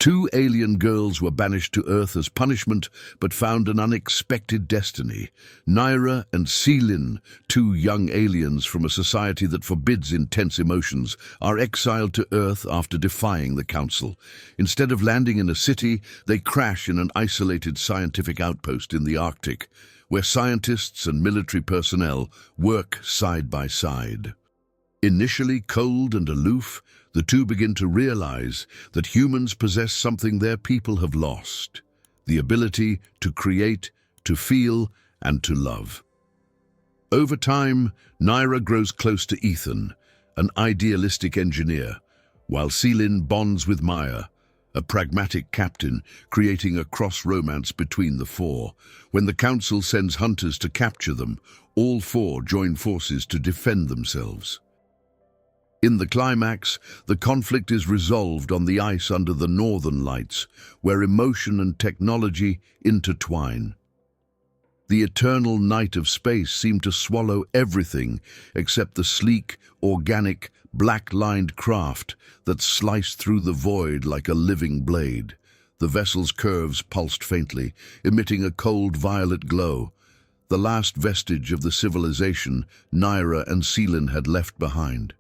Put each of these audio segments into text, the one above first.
Two alien girls were banished to Earth as punishment, but found an unexpected destiny. Naira and Seelin, two young aliens from a society that forbids intense emotions, are exiled to Earth after defying the Council. Instead of landing in a city, they crash in an isolated scientific outpost in the Arctic, where scientists and military personnel work side by side. Initially cold and aloof, the two begin to realize that humans possess something their people have lost: the ability to create, to feel, and to love. Over time, Naira grows close to Ethan, an idealistic engineer, while Seelin bonds with Maya, a pragmatic captain, creating a cross-romance between the four. When the Council sends hunters to capture them, all four join forces to defend themselves. In the climax, the conflict is resolved on the ice under the Northern Lights, where emotion and technology intertwine. The eternal night of space seemed to swallow everything except the sleek, organic, black-lined craft that sliced through the void like a living blade. The vessel's curves pulsed faintly, emitting a cold violet glow, the last vestige of the civilization Naira and Seelin had left behind.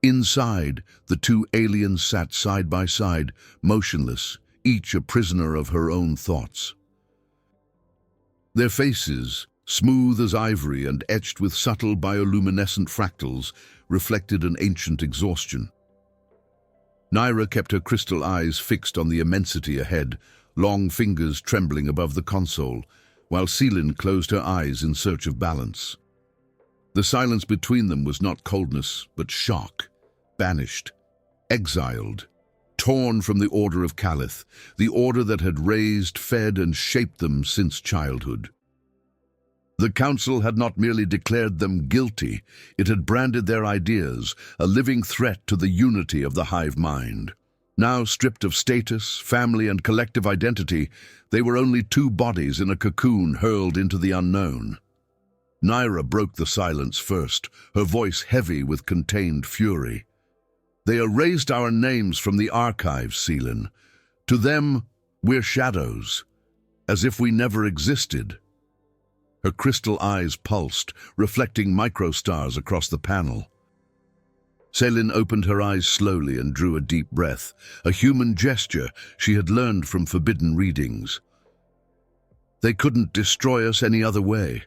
Inside, the two aliens sat side by side, motionless, each a prisoner of her own thoughts. Their faces, smooth as ivory and etched with subtle bioluminescent fractals, reflected an ancient exhaustion. Naira kept her crystal eyes fixed on the immensity ahead, long fingers trembling above the console, while Seelin closed her eyes in search of balance. The silence between them was not coldness, but shock. Banished, exiled, torn from the Order of Calith, the order that had raised, fed, and shaped them since childhood. The Council had not merely declared them guilty, it had branded their ideas a living threat to the unity of the hive mind. Now stripped of status, family, and collective identity, they were only two bodies in a cocoon hurled into the unknown. Naira broke the silence first, her voice heavy with contained fury. "They erased our names from the archives, Seelin. To them, we're shadows, as if we never existed." Her crystal eyes pulsed, reflecting microstars across the panel. Seelin opened her eyes slowly and drew a deep breath, a human gesture she had learned from forbidden readings. "They couldn't destroy us any other way.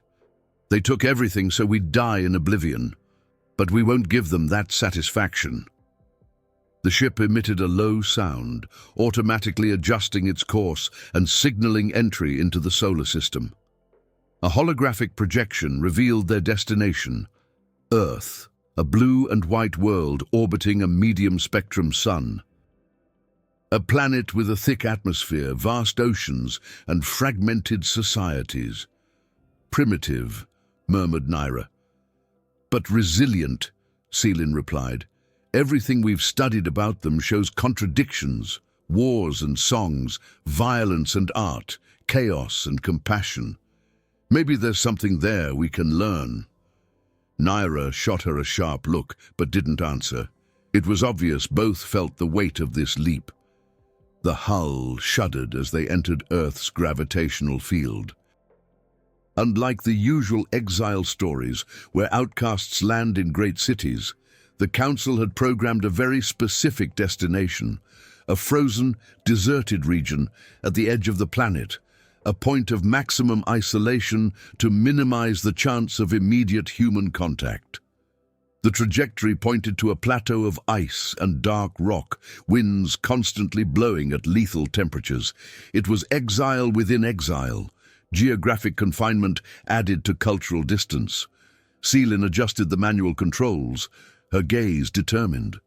They took everything so we'd die in oblivion, but we won't give them that satisfaction." The ship emitted a low sound, automatically adjusting its course and signaling entry into the solar system. A holographic projection revealed their destination: Earth, a blue and white world orbiting a medium-spectrum sun. A planet with a thick atmosphere, vast oceans, and fragmented societies. "Primitive," murmured Naira. "But resilient," Seelin replied. "Everything we've studied about them shows contradictions, wars and songs, violence and art, chaos and compassion. Maybe there's something there we can learn." Naira shot her a sharp look, but didn't answer. It was obvious both felt the weight of this leap. The hull shuddered as they entered Earth's gravitational field. Unlike the usual exile stories, where outcasts land in great cities, the Council had programmed a very specific destination, a frozen, deserted region at the edge of the planet, a point of maximum isolation to minimize the chance of immediate human contact. The trajectory pointed to a plateau of ice and dark rock, winds constantly blowing at lethal temperatures. It was exile within exile. Geographic confinement added to cultural distance. Seelin adjusted the manual controls, her gaze determined.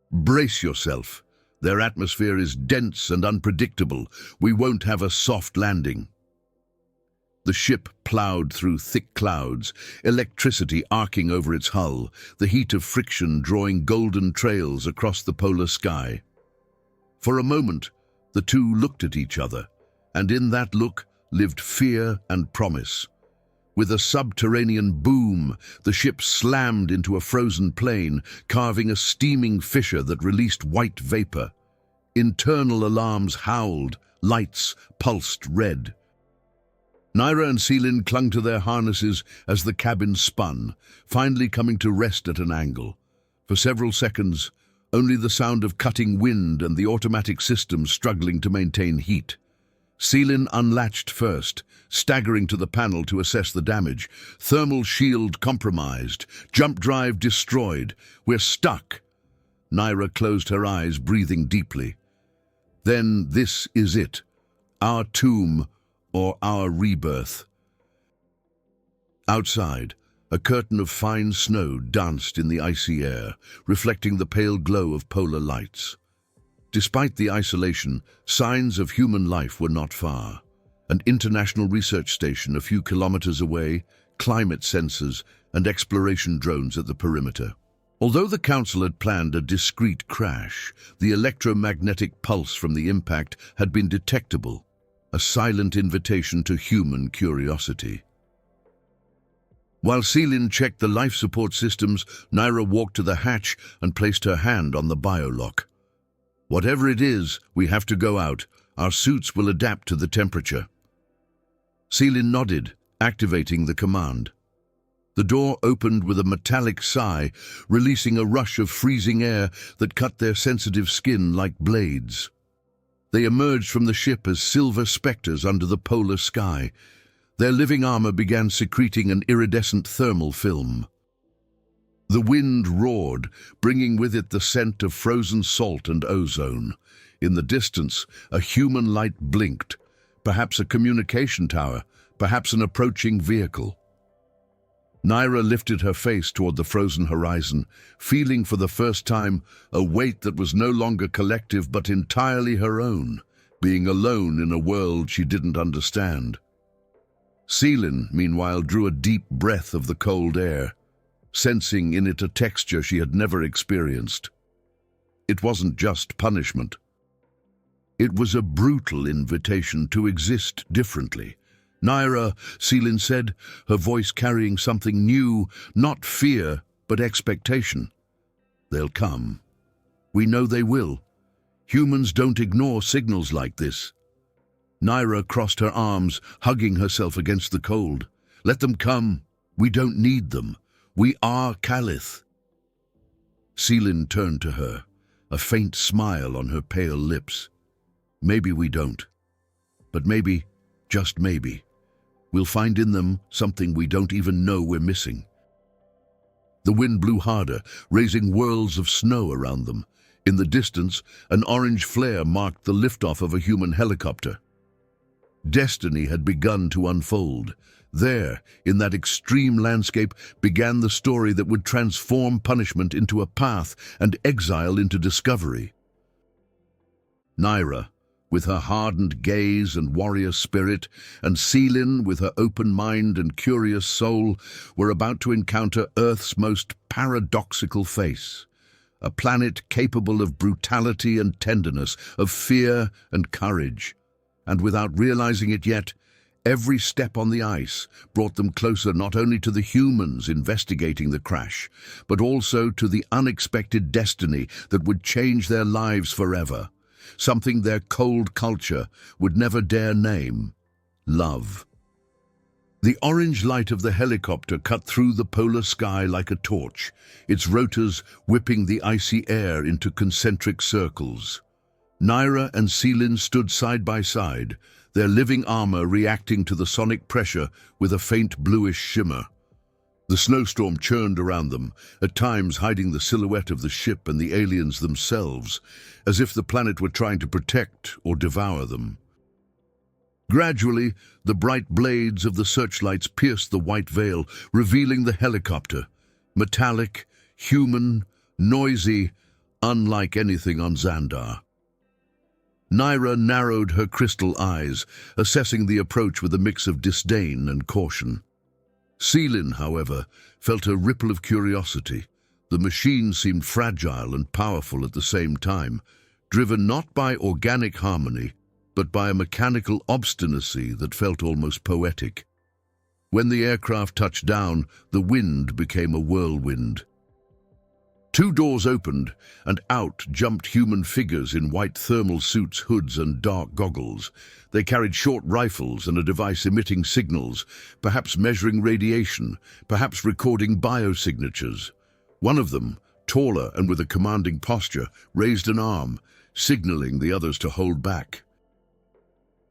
"Brace yourself. Their atmosphere is dense and unpredictable. We won't have a soft landing." The ship plowed through thick clouds, electricity arcing over its hull, the heat of friction drawing golden trails across the polar sky. For a moment, the two looked at each other, and in that look lived fear and promise. With a subterranean boom, the ship slammed into a frozen plain, carving a steaming fissure that released white vapor. Internal alarms howled, lights pulsed red. Naira and Seelin clung to their harnesses as the cabin spun, finally coming to rest at an angle. For several seconds, only the sound of cutting wind and the automatic system struggling to maintain heat. Seelin unlatched first, staggering to the panel to assess the damage. Thermal shield compromised, jump drive destroyed. We're stuck. Naira closed her eyes, breathing deeply. Then this is it, our tomb or our rebirth. Outside, a curtain of fine snow danced in the icy air, reflecting the pale glow of polar lights. Despite the isolation, signs of human life were not far. An international research station a few kilometers away, climate sensors, and exploration drones at the perimeter. Although the Council had planned a discreet crash, the electromagnetic pulse from the impact had been detectable, a silent invitation to human curiosity. While Seelin checked the life support systems, Naira walked to the hatch and placed her hand on the biolock. Whatever it is, we have to go out. Our suits will adapt to the temperature. Seelin nodded, activating the command. The door opened with a metallic sigh, releasing a rush of freezing air that cut their sensitive skin like blades. They emerged from the ship as silver specters under the polar sky. Their living armor began secreting an iridescent thermal film. The wind roared, bringing with it the scent of frozen salt and ozone. In the distance, a human light blinked, perhaps a communication tower, perhaps an approaching vehicle. Naira lifted her face toward the frozen horizon, feeling for the first time a weight that was no longer collective but entirely her own, being alone in a world she didn't understand. Seelin, meanwhile, drew a deep breath of the cold air, sensing in it a texture she had never experienced. It wasn't just punishment. It was a brutal invitation to exist differently. Naira, Seelin said, her voice carrying something new, not fear, but expectation. They'll come. We know they will. Humans don't ignore signals like this. Naira crossed her arms, hugging herself against the cold. Let them come. We don't need them. We are Calith. Seelin turned to her, a faint smile on her pale lips. Maybe we don't. But maybe, just maybe, we'll find in them something we don't even know we're missing. The wind blew harder, raising whirls of snow around them. In the distance, an orange flare marked the liftoff of a human helicopter. Destiny had begun to unfold. There, in that extreme landscape, began the story that would transform punishment into a path and exile into discovery. Naira, with her hardened gaze and warrior spirit, and Seelin, with her open mind and curious soul, were about to encounter Earth's most paradoxical face. A planet capable of brutality and tenderness, of fear and courage. And without realizing it yet, every step on the ice brought them closer not only to the humans investigating the crash, but also to the unexpected destiny that would change their lives forever. Something their cold culture would never dare name: love. The orange light of the helicopter cut through the polar sky like a torch, its rotors whipping the icy air into concentric circles. Naira and Seelin stood side by side, their living armor reacting to the sonic pressure with a faint bluish shimmer. The snowstorm churned around them, at times hiding the silhouette of the ship and the aliens themselves, as if the planet were trying to protect or devour them. Gradually, the bright blades of the searchlights pierced the white veil, revealing the helicopter. Metallic, human, noisy, unlike anything on Xandar. Naira narrowed her crystal eyes, assessing the approach with a mix of disdain and caution. Seelin, however, felt a ripple of curiosity. The machine seemed fragile and powerful at the same time, driven not by organic harmony, but by a mechanical obstinacy that felt almost poetic. When the aircraft touched down, the wind became a whirlwind. Two doors opened, and out jumped human figures in white thermal suits, hoods, and dark goggles. They carried short rifles and a device emitting signals, perhaps measuring radiation, perhaps recording biosignatures. One of them, taller and with a commanding posture, raised an arm, signaling the others to hold back.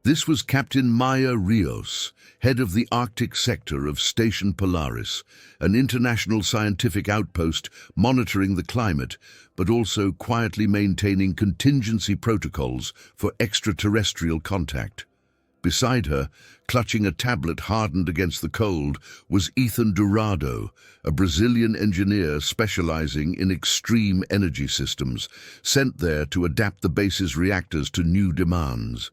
This was Captain Maya Rios, head of the Arctic sector of Station Polaris, an international scientific outpost monitoring the climate, but also quietly maintaining contingency protocols for extraterrestrial contact. Beside her, clutching a tablet hardened against the cold, was Ethan Dourado, a Brazilian engineer specializing in extreme energy systems, sent there to adapt the base's reactors to new demands.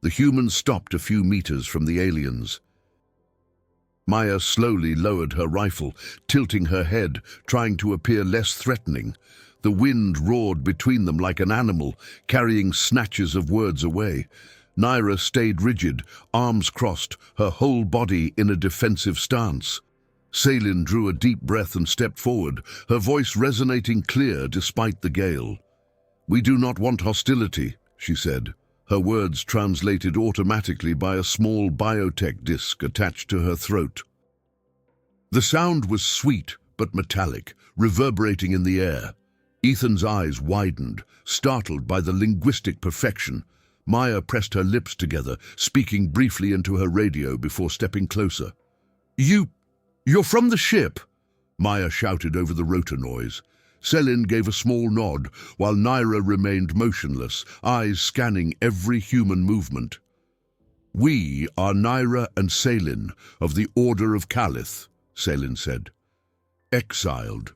The humans stopped a few meters from the aliens. Maya slowly lowered her rifle, tilting her head, trying to appear less threatening. The wind roared between them like an animal, carrying snatches of words away. Naira stayed rigid, arms crossed, her whole body in a defensive stance. Celine drew a deep breath and stepped forward, her voice resonating clear despite the gale. "We do not want hostility," she said, her words translated automatically by a small biotech disc attached to her throat. The sound was sweet but metallic, reverberating in the air. Ethan's eyes widened, startled by the linguistic perfection. Maya pressed her lips together, speaking briefly into her radio before stepping closer. You're from the ship?" Maya shouted over the rotor noise. Celine gave a small nod, while Naira remained motionless, eyes scanning every human movement. "We are Naira and Celine of the Order of Calith," Celine said. "Exiled.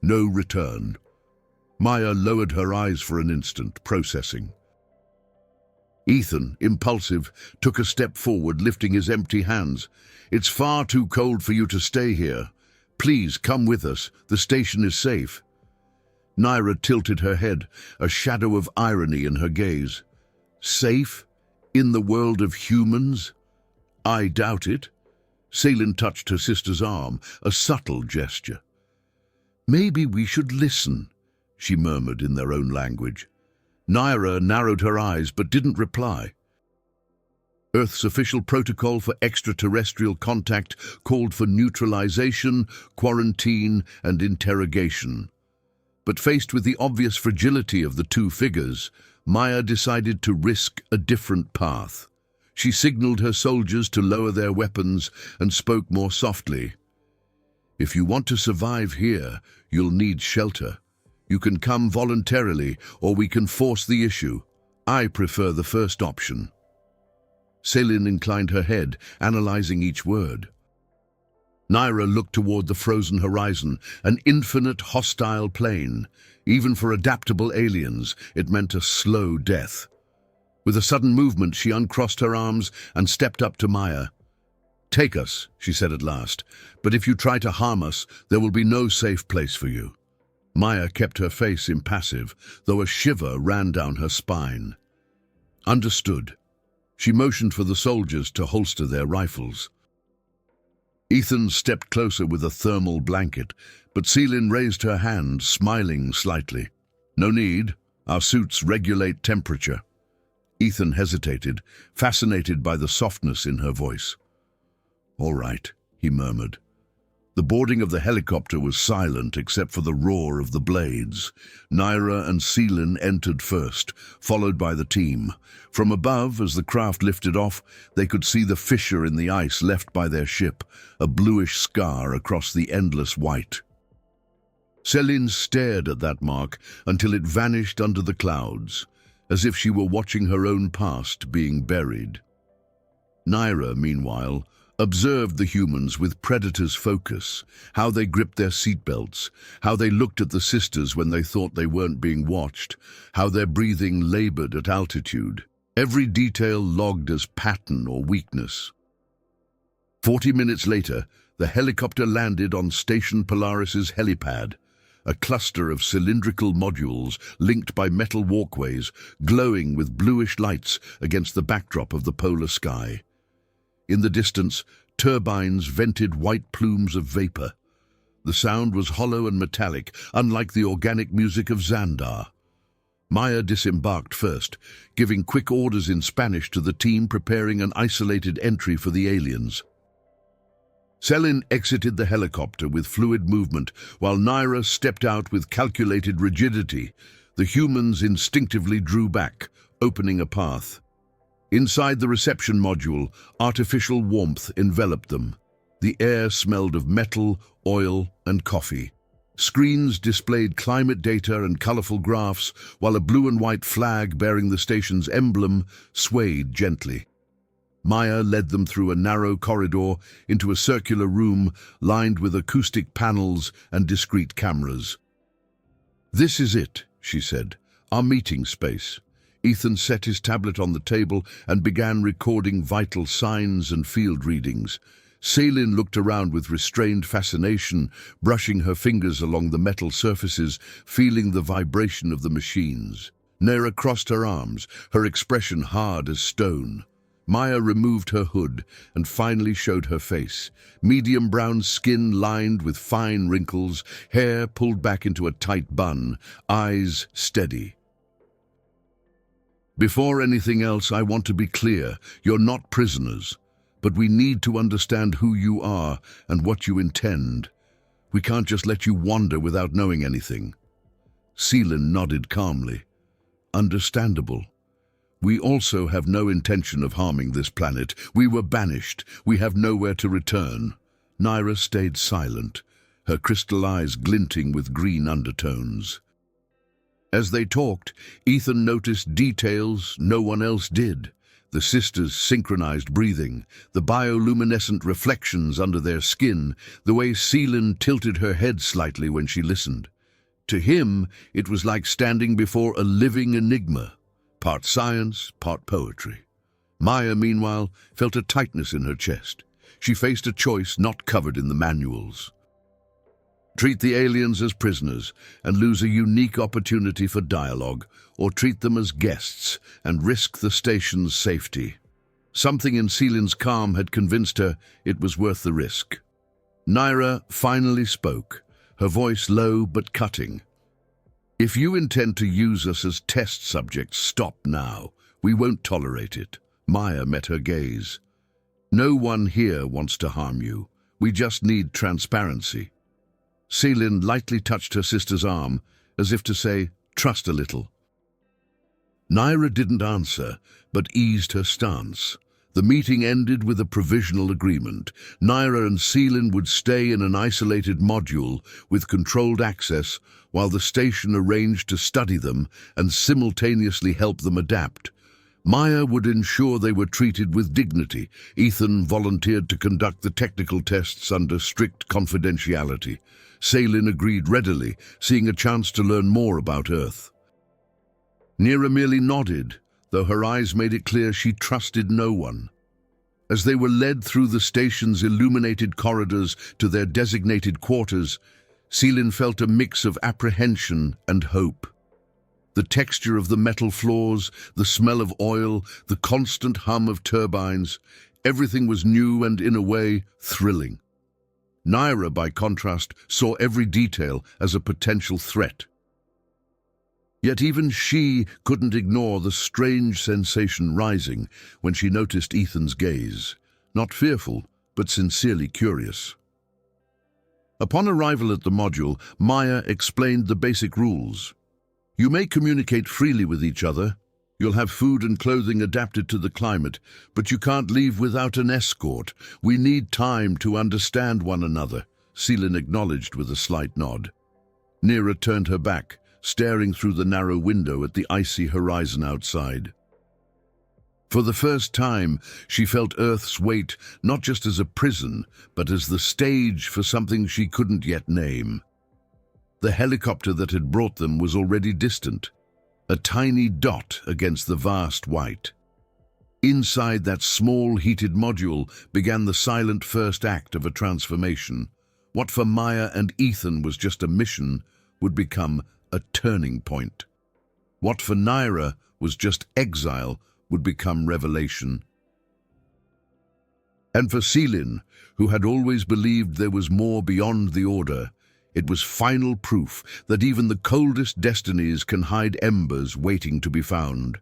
No return." Maya lowered her eyes for an instant, processing. Ethan, impulsive, took a step forward, lifting his empty hands. "It's far too cold for you to stay here. Please come with us. The station is safe." Naira tilted her head, a shadow of irony in her gaze. "Safe? In the world of humans? I doubt it." Celine touched her sister's arm, a subtle gesture. "Maybe we should listen," she murmured in their own language. Naira narrowed her eyes but didn't reply. Earth's official protocol for extraterrestrial contact called for neutralization, quarantine, and interrogation. But faced with the obvious fragility of the two figures, Maya decided to risk a different path. She signaled her soldiers to lower their weapons and spoke more softly. "If you want to survive here, you'll need shelter. You can come voluntarily, or we can force the issue. I prefer the first option." Celine inclined her head, analyzing each word. Naira looked toward the frozen horizon, an infinite hostile plain. Even for adaptable aliens, it meant a slow death. With a sudden movement, she uncrossed her arms and stepped up to Maya. "Take us," she said at last, "but if you try to harm us, there will be no safe place for you." Maya kept her face impassive, though a shiver ran down her spine. "Understood." She motioned for the soldiers to holster their rifles. Ethan stepped closer with a thermal blanket, but Celine raised her hand, smiling slightly. "No need. Our suits regulate temperature." Ethan hesitated, fascinated by the softness in her voice. "All right," he murmured. The boarding of the helicopter was silent except for the roar of the blades. Naira and Celine entered first, followed by the team. From above, as the craft lifted off, they could see the fissure in the ice left by their ship, a bluish scar across the endless white. Celine stared at that mark until it vanished under the clouds, as if she were watching her own past being buried. Naira, meanwhile, observed the humans with predator's focus, how they gripped their seatbelts, how they looked at the sisters when they thought they weren't being watched, how their breathing labored at altitude, every detail logged as pattern or weakness. 40 minutes later, the helicopter landed on Station Polaris's helipad, a cluster of cylindrical modules linked by metal walkways, glowing with bluish lights against the backdrop of the polar sky. In the distance, turbines vented white plumes of vapor. The sound was hollow and metallic, unlike the organic music of Xandar. Maya disembarked first, giving quick orders in Spanish to the team preparing an isolated entry for the aliens. Selin exited the helicopter with fluid movement, while Naira stepped out with calculated rigidity. The humans instinctively drew back, opening a path. Inside the reception module, artificial warmth enveloped them. The air smelled of metal, oil, and coffee. Screens displayed climate data and colorful graphs, while a blue and white flag bearing the station's emblem swayed gently. Maya led them through a narrow corridor into a circular room lined with acoustic panels and discrete cameras. "This is it," she said, "our meeting space." Ethan set his tablet on the table and began recording vital signs and field readings. Selin looked around with restrained fascination, brushing her fingers along the metal surfaces, feeling the vibration of the machines. Naira crossed her arms, her expression hard as stone. Maya removed her hood and finally showed her face. Medium brown skin lined with fine wrinkles, hair pulled back into a tight bun, eyes steady. "Before anything else, I want to be clear. You're not prisoners. But we need to understand who you are and what you intend. We can't just let you wander without knowing anything." Selin nodded calmly. "Understandable. We also have no intention of harming this planet. We were banished. We have nowhere to return." Naira stayed silent, her crystal eyes glinting with green undertones. As they talked, Ethan noticed details no one else did. The sisters' synchronized breathing, the bioluminescent reflections under their skin, the way Selin tilted her head slightly when she listened. To him, it was like standing before a living enigma, part science, part poetry. Maya, meanwhile, felt a tightness in her chest. She faced a choice not covered in the manuals. Treat the aliens as prisoners and lose a unique opportunity for dialogue, or treat them as guests and risk the station's safety. Something in Selin's calm had convinced her it was worth the risk. Naira finally spoke, her voice low but cutting. "If you intend to use us as test subjects, stop now. We won't tolerate it." Maya met her gaze. "No one here wants to harm you. We just need transparency." Selin lightly touched her sister's arm, as if to say, "Trust a little." Naira didn't answer, but eased her stance. The meeting ended with a provisional agreement. Naira and Selin would stay in an isolated module with controlled access while the station arranged to study them and simultaneously help them adapt. Maya would ensure they were treated with dignity. Ethan volunteered to conduct the technical tests under strict confidentiality. Selin agreed readily, seeing a chance to learn more about Earth. Naira merely nodded, though her eyes made it clear she trusted no one. As they were led through the station's illuminated corridors to their designated quarters, Selin felt a mix of apprehension and hope. The texture of the metal floors, the smell of oil, the constant hum of turbines, everything was new and, in a way, thrilling. Naira, by contrast, saw every detail as a potential threat. Yet even she couldn't ignore the strange sensation rising when she noticed Ethan's gaze, not fearful, but sincerely curious. Upon arrival at the module, Maya explained the basic rules. "You may communicate freely with each other. You'll have food and clothing adapted to the climate, but you can't leave without an escort. We need time to understand one another," Selin acknowledged with a slight nod. Naira turned her back, staring through the narrow window at the icy horizon outside. For the first time, she felt Earth's weight not just as a prison, but as the stage for something she couldn't yet name. The helicopter that had brought them was already distant, a tiny dot against the vast white. Inside that small heated module began the silent first act of a transformation. What for Maya and Ethan was just a mission would become a turning point. What for Naira was just exile would become revelation. And for Seelin, who had always believed there was more beyond the Order, it was final proof that even the coldest destinies can hide embers waiting to be found.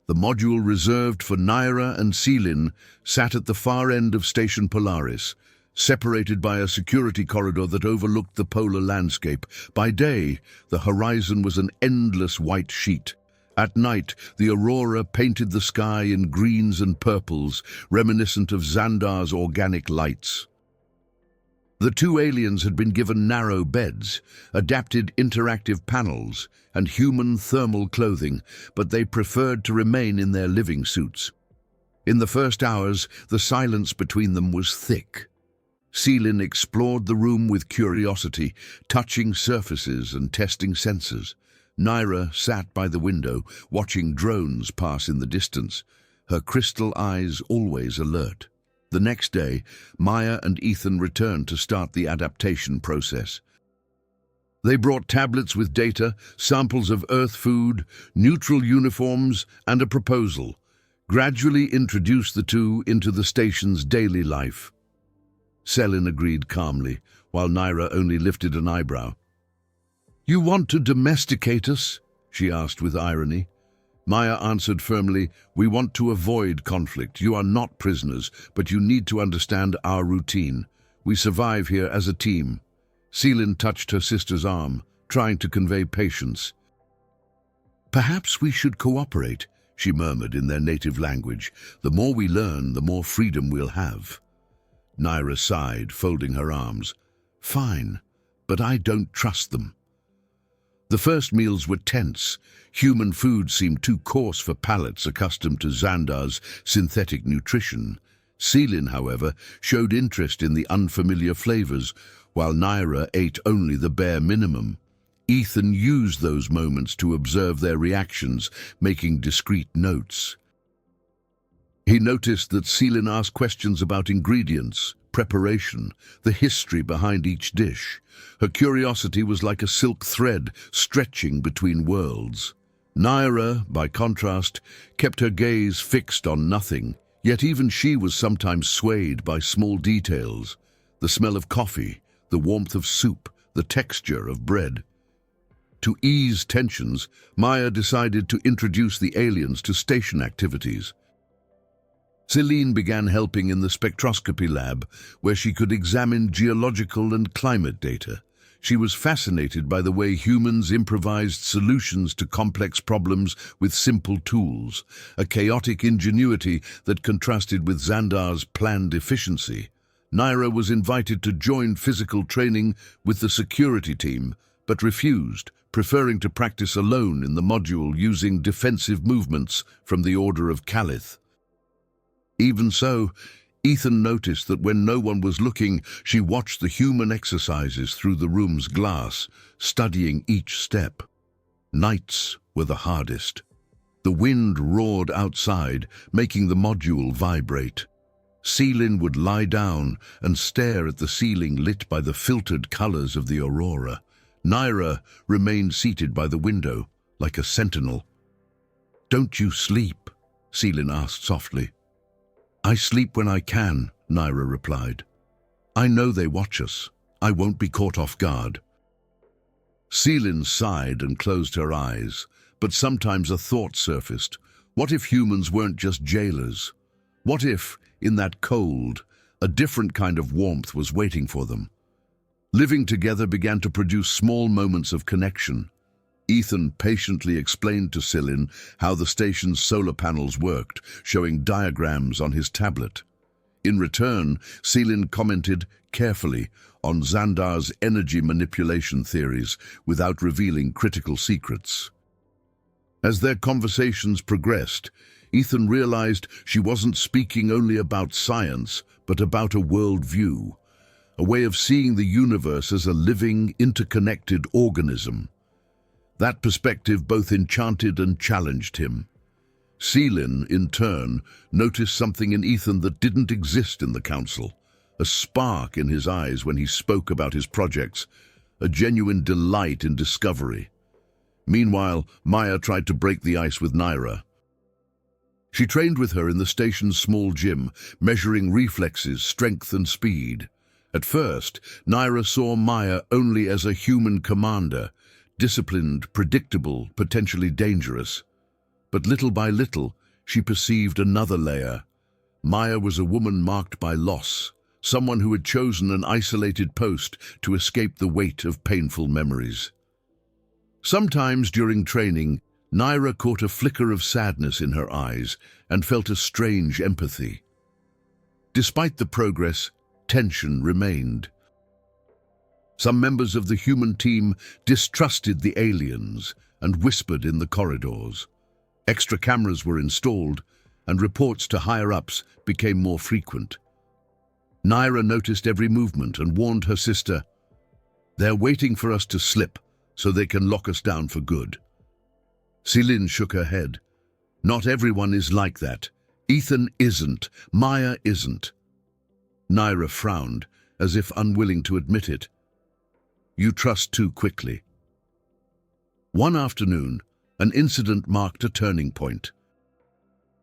The module reserved for Naira and Seelin sat at the far end of Station Polaris, separated by a security corridor that overlooked the polar landscape. By day, the horizon was an endless white sheet. At night, the aurora painted the sky in greens and purples, reminiscent of Xandar's organic lights. The two aliens had been given narrow beds, adapted interactive panels, and human thermal clothing, but they preferred to remain in their living suits. In the first hours, the silence between them was thick. Seelin explored the room with curiosity, touching surfaces and testing sensors. Naira sat by the window, watching drones pass in the distance, her crystal eyes always alert. The next day, Maya and Ethan returned to start the adaptation process. They brought tablets with data, samples of Earth food, neutral uniforms, and a proposal. Gradually introduce the two into the station's daily life. Seelin agreed calmly, while Naira only lifted an eyebrow. "You want to domesticate us?" she asked with irony. Maya answered firmly, "We want to avoid conflict. You are not prisoners, but you need to understand our routine. We survive here as a team." Seelin touched her sister's arm, trying to convey patience. "Perhaps we should cooperate," she murmured in their native language. "The more we learn, the more freedom we'll have." Naira sighed, folding her arms. "Fine, but I don't trust them." The first meals were tense. Human food seemed too coarse for palates accustomed to Xandar's synthetic nutrition. Seelin, however, showed interest in the unfamiliar flavors, while Naira ate only the bare minimum. Ethan used those moments to observe their reactions, making discreet notes. He noticed that Seelin asked questions about ingredients, preparation, the history behind each dish. Her curiosity was like a silk thread stretching between worlds. Naira, by contrast, kept her gaze fixed on nothing, yet even she was sometimes swayed by small details. The smell of coffee, the warmth of soup, the texture of bread. To ease tensions, Maya decided to introduce the aliens to station activities. Seelin began helping in the spectroscopy lab, where she could examine geological and climate data. She was fascinated by the way humans improvised solutions to complex problems with simple tools, a chaotic ingenuity that contrasted with Xandar's planned efficiency. Naira was invited to join physical training with the security team, but refused, preferring to practice alone in the module using defensive movements from the Order of Calith. Even so, Ethan noticed that when no one was looking, she watched the human exercises through the room's glass, studying each step. Nights were the hardest. The wind roared outside, making the module vibrate. Seelin would lie down and stare at the ceiling lit by the filtered colors of the aurora. Naira remained seated by the window, like a sentinel. "Don't you sleep?" Seelin asked softly. "I sleep when I can," Naira replied. "I know they watch us. I won't be caught off guard." Seelin sighed and closed her eyes, but sometimes a thought surfaced. What if humans weren't just jailers? What if, in that cold, a different kind of warmth was waiting for them? Living together began to produce small moments of connection. Ethan patiently explained to Seelin how the station's solar panels worked, showing diagrams on his tablet. In return, Seelin commented carefully on Xandar's energy manipulation theories without revealing critical secrets. As their conversations progressed, Ethan realized she wasn't speaking only about science, but about a worldview, a way of seeing the universe as a living, interconnected organism. That perspective both enchanted and challenged him. Seelin, in turn, noticed something in Ethan that didn't exist in the Council, a spark in his eyes when he spoke about his projects, a genuine delight in discovery. Meanwhile, Maya tried to break the ice with Naira. She trained with her in the station's small gym, measuring reflexes, strength and speed. At first, Naira saw Maya only as a human commander, disciplined, predictable, potentially dangerous. But little by little, she perceived another layer. Maya was a woman marked by loss, someone who had chosen an isolated post to escape the weight of painful memories. Sometimes during training, Naira caught a flicker of sadness in her eyes and felt a strange empathy. Despite the progress, tension remained. Some members of the human team distrusted the aliens and whispered in the corridors. Extra cameras were installed, and reports to higher-ups became more frequent. Naira noticed every movement and warned her sister, "They're waiting for us to slip so they can lock us down for good." Celine shook her head. "Not everyone is like that. Ethan isn't. Maya isn't." Naira frowned, as if unwilling to admit it. "You trust too quickly." One afternoon, an incident marked a turning point.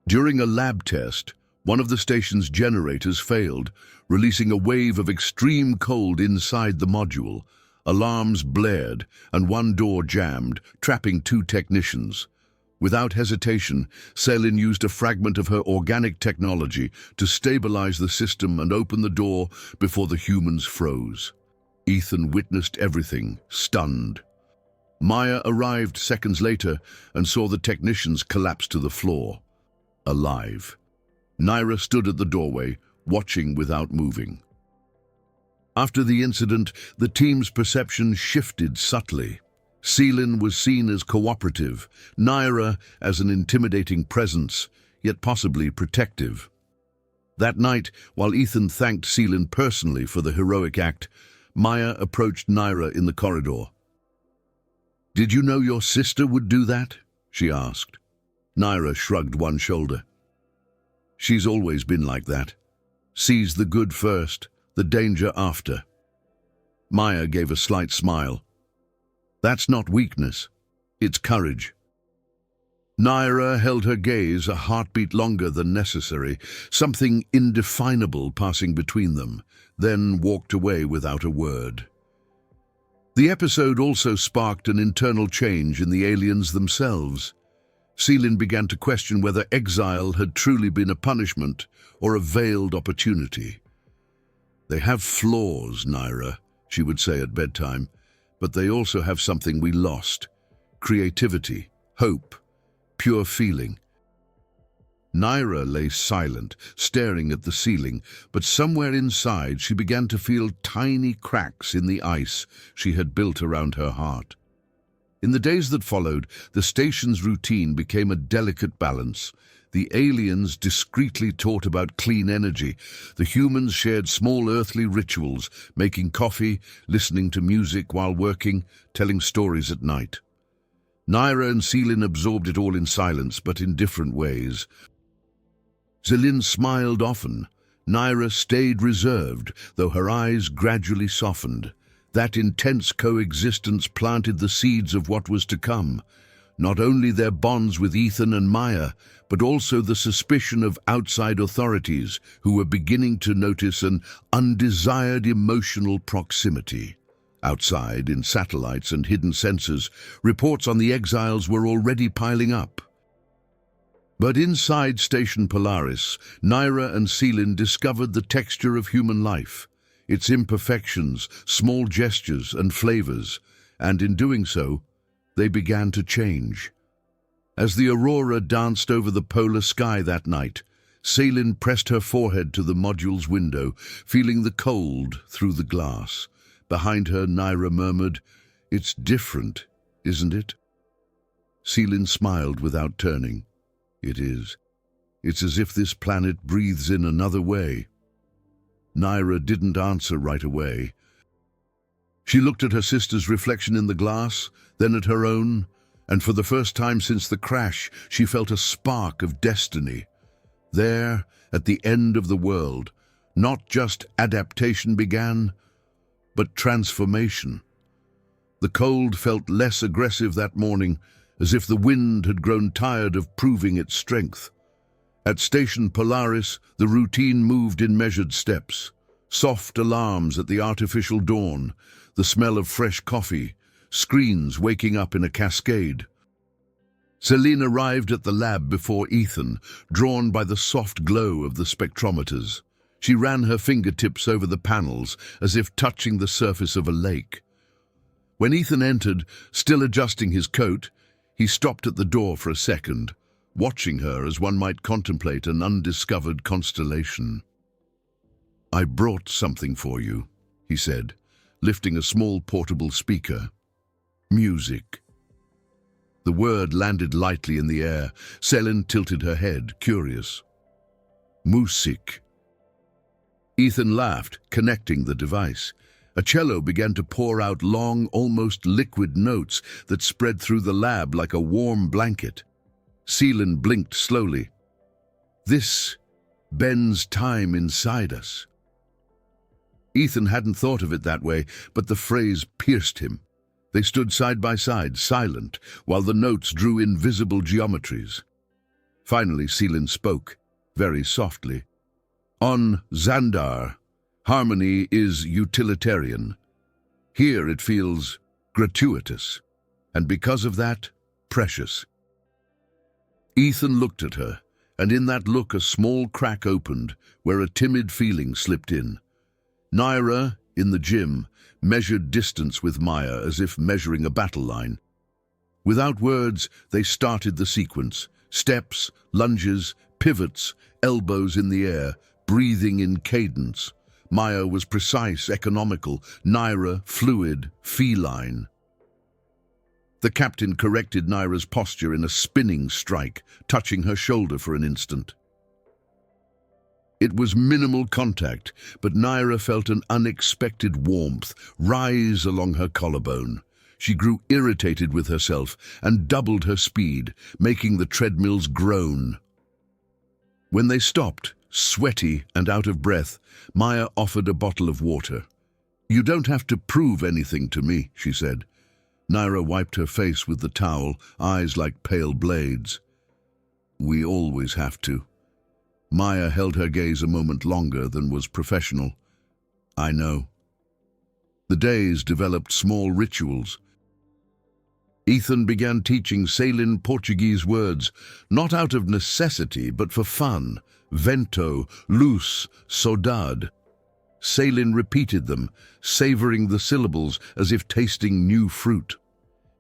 During a lab test, one of the station's generators failed, releasing a wave of extreme cold inside the module. Alarms blared, and one door jammed, trapping 2 technicians. Without hesitation, Celine used a fragment of her organic technology to stabilize the system and open the door before the humans froze. Ethan witnessed everything, stunned. Maya arrived seconds later and saw the technicians collapse to the floor, alive. Naira stood at the doorway, watching without moving. After the incident, the team's perception shifted subtly. Celine was seen as cooperative, Naira as an intimidating presence, yet possibly protective. That night, while Ethan thanked Celine personally for the heroic act, Maya approached Naira in the corridor. "Did you know your sister would do that?" she asked. Naira shrugged one shoulder. "She's always been like that. Sees the good first, the danger after." Maya gave a slight smile. "That's not weakness, it's courage." Naira held her gaze a heartbeat longer than necessary, something indefinable passing between them, then walked away without a word. The episode also sparked an internal change in the aliens themselves. Celine began to question whether exile had truly been a punishment or a veiled opportunity. "They have flaws, Naira," she would say at bedtime, "but they also have something we lost: creativity, hope, pure feeling." Naira lay silent, staring at the ceiling, but somewhere inside she began to feel tiny cracks in the ice she had built around her heart. In the days that followed, the station's routine became a delicate balance. The aliens discreetly taught about clean energy. The humans shared small earthly rituals, making coffee, listening to music while working, telling stories at night. Naira and Celine absorbed it all in silence, but in different ways. Celine smiled often. Naira stayed reserved, though her eyes gradually softened. That intense coexistence planted the seeds of what was to come. Not only their bonds with Ethan and Maya, but also the suspicion of outside authorities who were beginning to notice an undesired emotional proximity. Outside, in satellites and hidden sensors, reports on the exiles were already piling up. But inside Station Polaris, Naira and Celine discovered the texture of human life, its imperfections, small gestures and flavors, and in doing so, they began to change. As the aurora danced over the polar sky that night, Celine pressed her forehead to the module's window, feeling the cold through the glass. Behind her, Naira murmured, "It's different, isn't it?" Celine smiled without turning. "It is. It's as if this planet breathes in another way." Naira didn't answer right away. She looked at her sister's reflection in the glass, then at her own, and for the first time since the crash, she felt a spark of destiny. There, at the end of the world, not just adaptation began, but transformation. The cold felt less aggressive that morning, as if the wind had grown tired of proving its strength. At Station Polaris, the routine moved in measured steps. Soft alarms at the artificial dawn, the smell of fresh coffee, screens waking up in a cascade. Celine arrived at the lab before Ethan, drawn by the soft glow of the spectrometers. She ran her fingertips over the panels as if touching the surface of a lake. When Ethan entered, still adjusting his coat, he stopped at the door for a second, watching her as one might contemplate an undiscovered constellation. "I brought something for you," he said, lifting a small portable speaker. "Music." The word landed lightly in the air. Celine tilted her head, curious. "Musik." Ethan laughed, connecting the device. A cello began to pour out long, almost liquid notes that spread through the lab like a warm blanket. Celine blinked slowly. "This bends time inside us." Ethan hadn't thought of it that way, but the phrase pierced him. They stood side by side, silent, while the notes drew invisible geometries. Finally, Celine spoke, very softly. "On Xandar, harmony is utilitarian. Here it feels gratuitous, and because of that, precious." Ethan looked at her, and in that look a small crack opened, where a timid feeling slipped in. Naira, in the gym, measured distance with Maya as if measuring a battle line. Without words, they started the sequence. Steps, lunges, pivots, elbows in the air, breathing in cadence. Maya was precise, economical, Naira fluid, feline. The captain corrected Naira's posture in a spinning strike, touching her shoulder for an instant. It was minimal contact, but Naira felt an unexpected warmth rise along her collarbone. She grew irritated with herself and doubled her speed, making the treadmills groan. When they stopped, sweaty and out of breath, Maya offered a bottle of water. "You don't have to prove anything to me," she said. Naira wiped her face with the towel, eyes like pale blades. "We always have to." Maya held her gaze a moment longer than was professional. "I know." The days developed small rituals. Ethan began teaching Celine Portuguese words, not out of necessity, but for fun. Vento, luz, saudade. Celine repeated them, savoring the syllables as if tasting new fruit.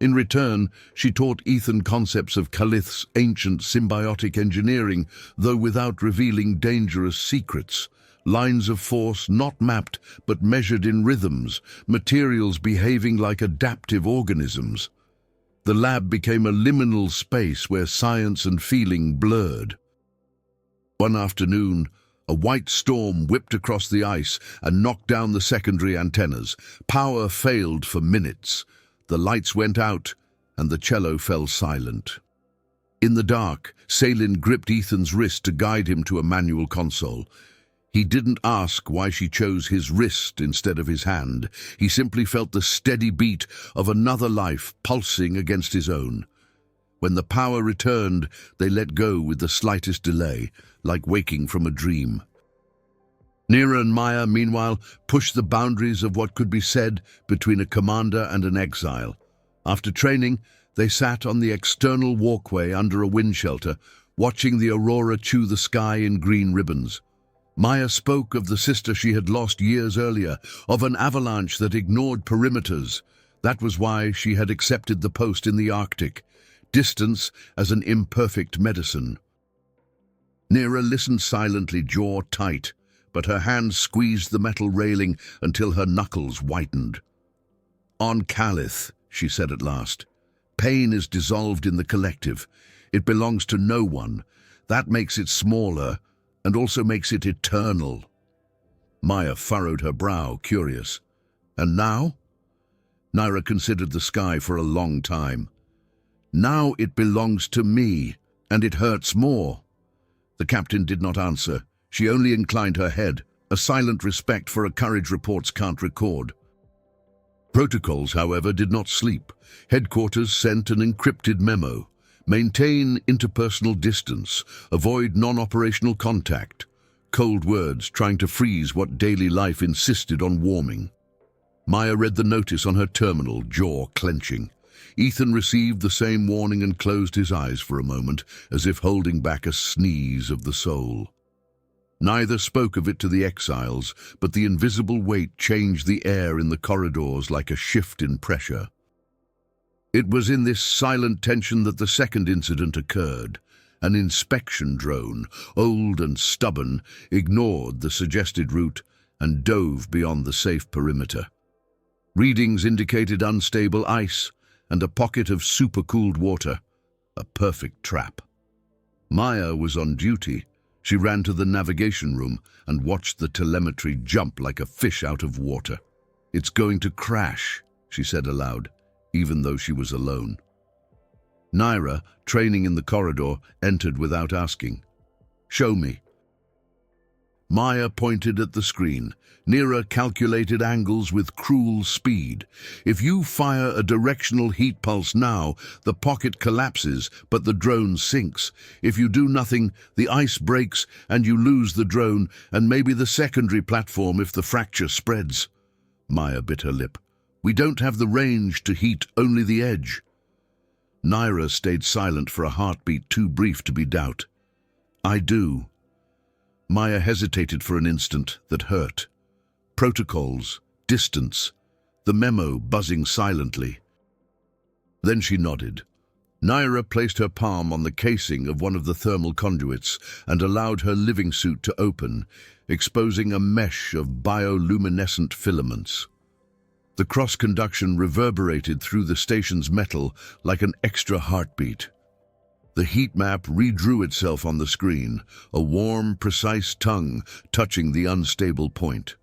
In return, she taught Ethan concepts of Calith's ancient symbiotic engineering, though without revealing dangerous secrets. Lines of force not mapped, but measured in rhythms, materials behaving like adaptive organisms. The lab became a liminal space where science and feeling blurred. One afternoon, a white storm whipped across the ice and knocked down the secondary antennas. Power failed for minutes. The lights went out, and the cello fell silent. In the dark, Celine gripped Ethan's wrist to guide him to a manual console. He didn't ask why she chose his wrist instead of his hand. He simply felt the steady beat of another life pulsing against his own. When the power returned, they let go with the slightest delay, like waking from a dream. Nira and Maya, meanwhile, pushed the boundaries of what could be said between a commander and an exile. After training, they sat on the external walkway under a wind shelter, watching the aurora chew the sky in green ribbons. Maya spoke of the sister she had lost years earlier, of an avalanche that ignored perimeters. That was why she had accepted the post in the Arctic, distance as an imperfect medicine. Nira listened silently, jaw tight, but her hand squeezed the metal railing until her knuckles whitened. "On Calith," she said at last, "pain is dissolved in the collective. It belongs to no one. That makes it smaller, and also makes it eternal." Maya furrowed her brow, curious. "And now?" Naira considered the sky for a long time. "Now it belongs to me, and it hurts more." The captain did not answer. She only inclined her head, a silent respect for a courage reports can't record. Protocols, however, did not sleep. Headquarters sent an encrypted memo. Maintain interpersonal distance. Avoid non-operational contact. Cold words trying to freeze what daily life insisted on warming. Maya read the notice on her terminal, jaw clenching. Ethan received the same warning and closed his eyes for a moment, as if holding back a sneeze of the soul. Neither spoke of it to the exiles, but the invisible weight changed the air in the corridors like a shift in pressure. It was in this silent tension that the second incident occurred. An inspection drone, old and stubborn, ignored the suggested route and dove beyond the safe perimeter. Readings indicated unstable ice and a pocket of supercooled water, a perfect trap. Maya was on duty. She ran to the navigation room and watched the telemetry jump like a fish out of water. "It's going to crash," she said aloud, even though she was alone. Naira, training in the corridor, entered without asking. "Show me." Maya pointed at the screen. Nira calculated angles with cruel speed. "If you fire a directional heat pulse now, the pocket collapses, but the drone sinks. If you do nothing, the ice breaks and you lose the drone and maybe the secondary platform if the fracture spreads." Maya bit her lip. "We don't have the range to heat, only the edge." Naira stayed silent for a heartbeat too brief to be doubt. "I do." Maya hesitated for an instant that hurt. Protocols, distance, the memo buzzing silently. Then she nodded. Naira placed her palm on the casing of one of the thermal conduits and allowed her living suit to open, exposing a mesh of bioluminescent filaments. The cross-conduction reverberated through the station's metal like an extra heartbeat. The heat map redrew itself on the screen, a warm, precise tongue touching the unstable point.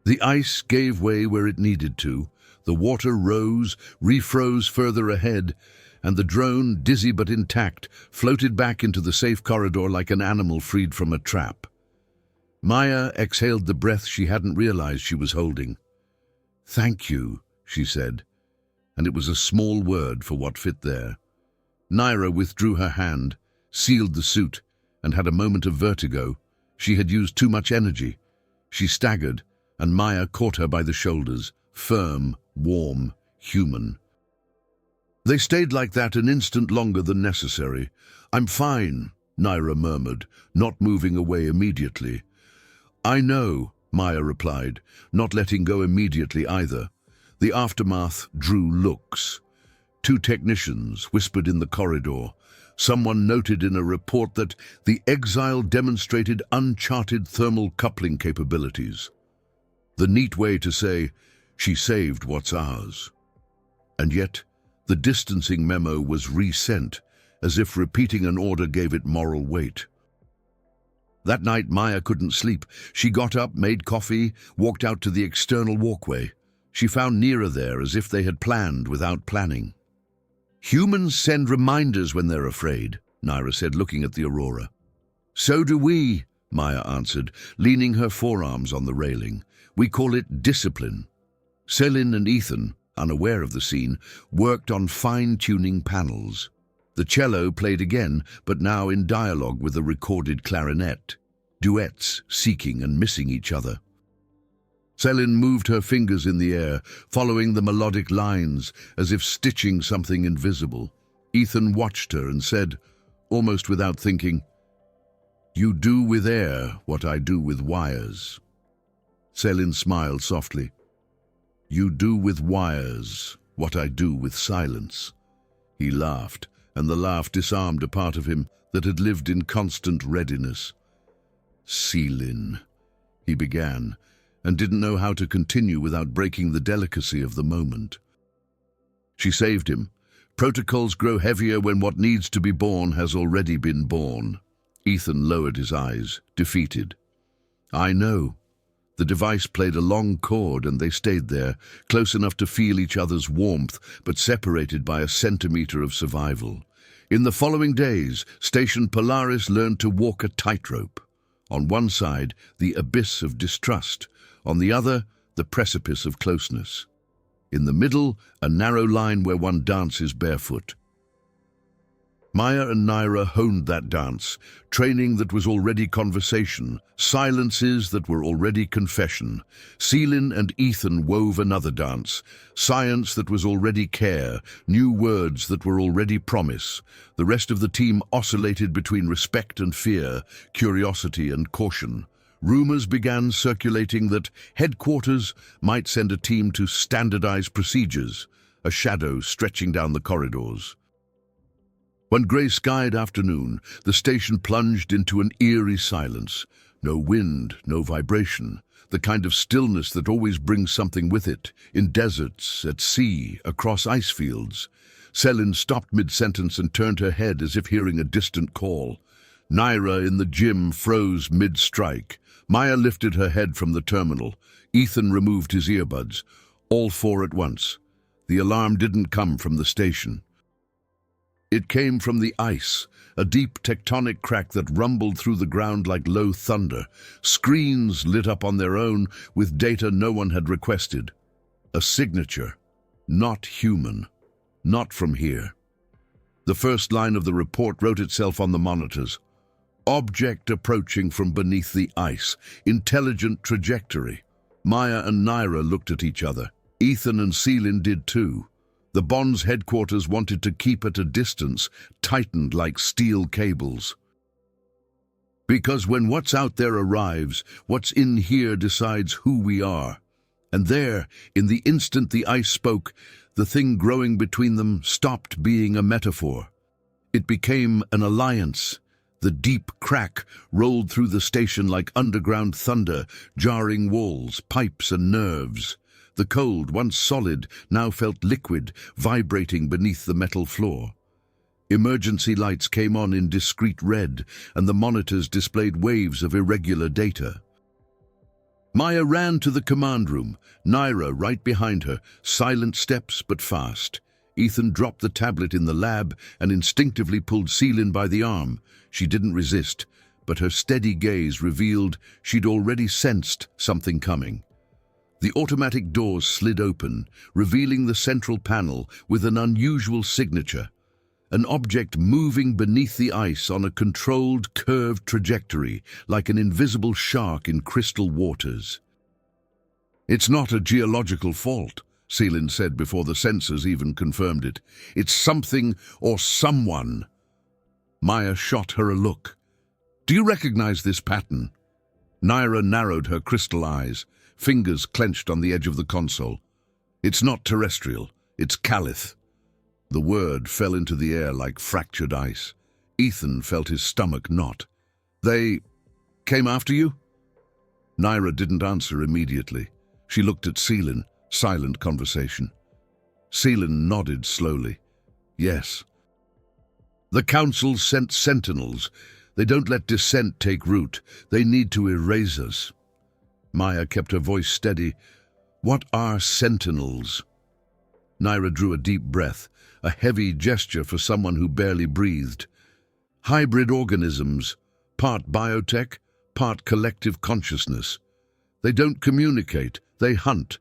The ice gave way where it needed to, the water rose, refroze further ahead, and the drone, dizzy but intact, floated back into the safe corridor like an animal freed from a trap. Maya exhaled the breath she hadn't realized she was holding. "Thank you," she said, and it was a small word for what fit there. Naira withdrew her hand, sealed the suit, and had a moment of vertigo. She had used too much energy. She staggered, and Maya caught her by the shoulders, firm, warm, human. They stayed like that an instant longer than necessary. "I'm fine," Naira murmured, not moving away immediately. "I know," Maya replied, not letting go immediately either. The aftermath drew looks. Two technicians whispered in the corridor. Someone noted in a report that the exile demonstrated uncharted thermal coupling capabilities. The neat way to say, "She saved what's ours." And yet, the distancing memo was resent, as if repeating an order gave it moral weight. That night, Maya couldn't sleep. She got up, made coffee, walked out to the external walkway. She found Nira there as if they had planned without planning. "Humans send reminders when they're afraid," Naira said, looking at the aurora. "So do we," Maya answered, leaning her forearms on the railing. "We call it discipline." Selin and Ethan, unaware of the scene, worked on fine-tuning panels. The cello played again, but now in dialogue with a recorded clarinet, duets seeking and missing each other. Selin moved her fingers in the air, following the melodic lines as if stitching something invisible. Ethan watched her and said, almost without thinking, "You do with air what I do with wires." Selin smiled softly. "You do with wires what I do with silence." He laughed, and the laugh disarmed a part of him that had lived in constant readiness. "Selin," he began, and didn't know how to continue without breaking the delicacy of the moment. She saved him. Protocols grow heavier when what needs to be born has already been born. Ethan lowered his eyes, defeated. "I know." The device played a long chord and they stayed there, close enough to feel each other's warmth, but separated by a centimeter of survival. In the following days, Station Polaris learned to walk a tightrope. On one side, the abyss of distrust. On the other, the precipice of closeness. In the middle, a narrow line where one dances barefoot. Maya and Naira honed that dance, training that was already conversation, silences that were already confession. Celine and Ethan wove another dance, science that was already care, new words that were already promise. The rest of the team oscillated between respect and fear, curiosity and caution. Rumors began circulating that headquarters might send a team to standardize procedures, a shadow stretching down the corridors. One grey-skied afternoon, the station plunged into an eerie silence. No wind, no vibration, the kind of stillness that always brings something with it, in deserts, at sea, across ice fields. Celine stopped mid-sentence and turned her head as if hearing a distant call. Naira in the gym froze mid-strike. Maya lifted her head from the terminal. Ethan removed his earbuds. All four at once. The alarm didn't come from the station. It came from the ice, a deep tectonic crack that rumbled through the ground like low thunder. Screens lit up on their own with data no one had requested. A signature. Not human. Not from here. The first line of the report wrote itself on the monitors. Object approaching from beneath the ice. Intelligent trajectory. Maya and Naira looked at each other. Ethan and Celine did too. The Bond's headquarters wanted to keep at a distance, tightened like steel cables. Because when what's out there arrives, what's in here decides who we are. And there, in the instant the ice spoke, the thing growing between them stopped being a metaphor. It became an alliance. The deep crack rolled through the station like underground thunder, jarring walls, pipes and nerves. The cold, once solid, now felt liquid, vibrating beneath the metal floor. Emergency lights came on in discrete red, and the monitors displayed waves of irregular data. Maya ran to the command room, Naira right behind her, silent steps but fast. Ethan dropped the tablet in the lab and instinctively pulled Celine by the arm. She didn't resist, but her steady gaze revealed she'd already sensed something coming. The automatic doors slid open, revealing the central panel with an unusual signature. An object moving beneath the ice on a controlled, curved trajectory, like an invisible shark in crystal waters. "It's not a geological fault," Celine said before the sensors even confirmed it. "It's something or someone." Maya shot her a look. "Do you recognize this pattern?" Naira narrowed her crystal eyes, fingers clenched on the edge of the console. "It's not terrestrial, it's Calith." The word fell into the air like fractured ice. Ethan felt his stomach knot. "They came after you?" Naira didn't answer immediately. She looked at Celine, silent conversation. Celine nodded slowly. "Yes." "The Council sent sentinels. They don't let dissent take root. They need to erase us." Maya kept her voice steady. "What are sentinels?" Naira drew a deep breath, a heavy gesture for someone who barely breathed. "Hybrid organisms, part biotech, part collective consciousness. They don't communicate, they hunt,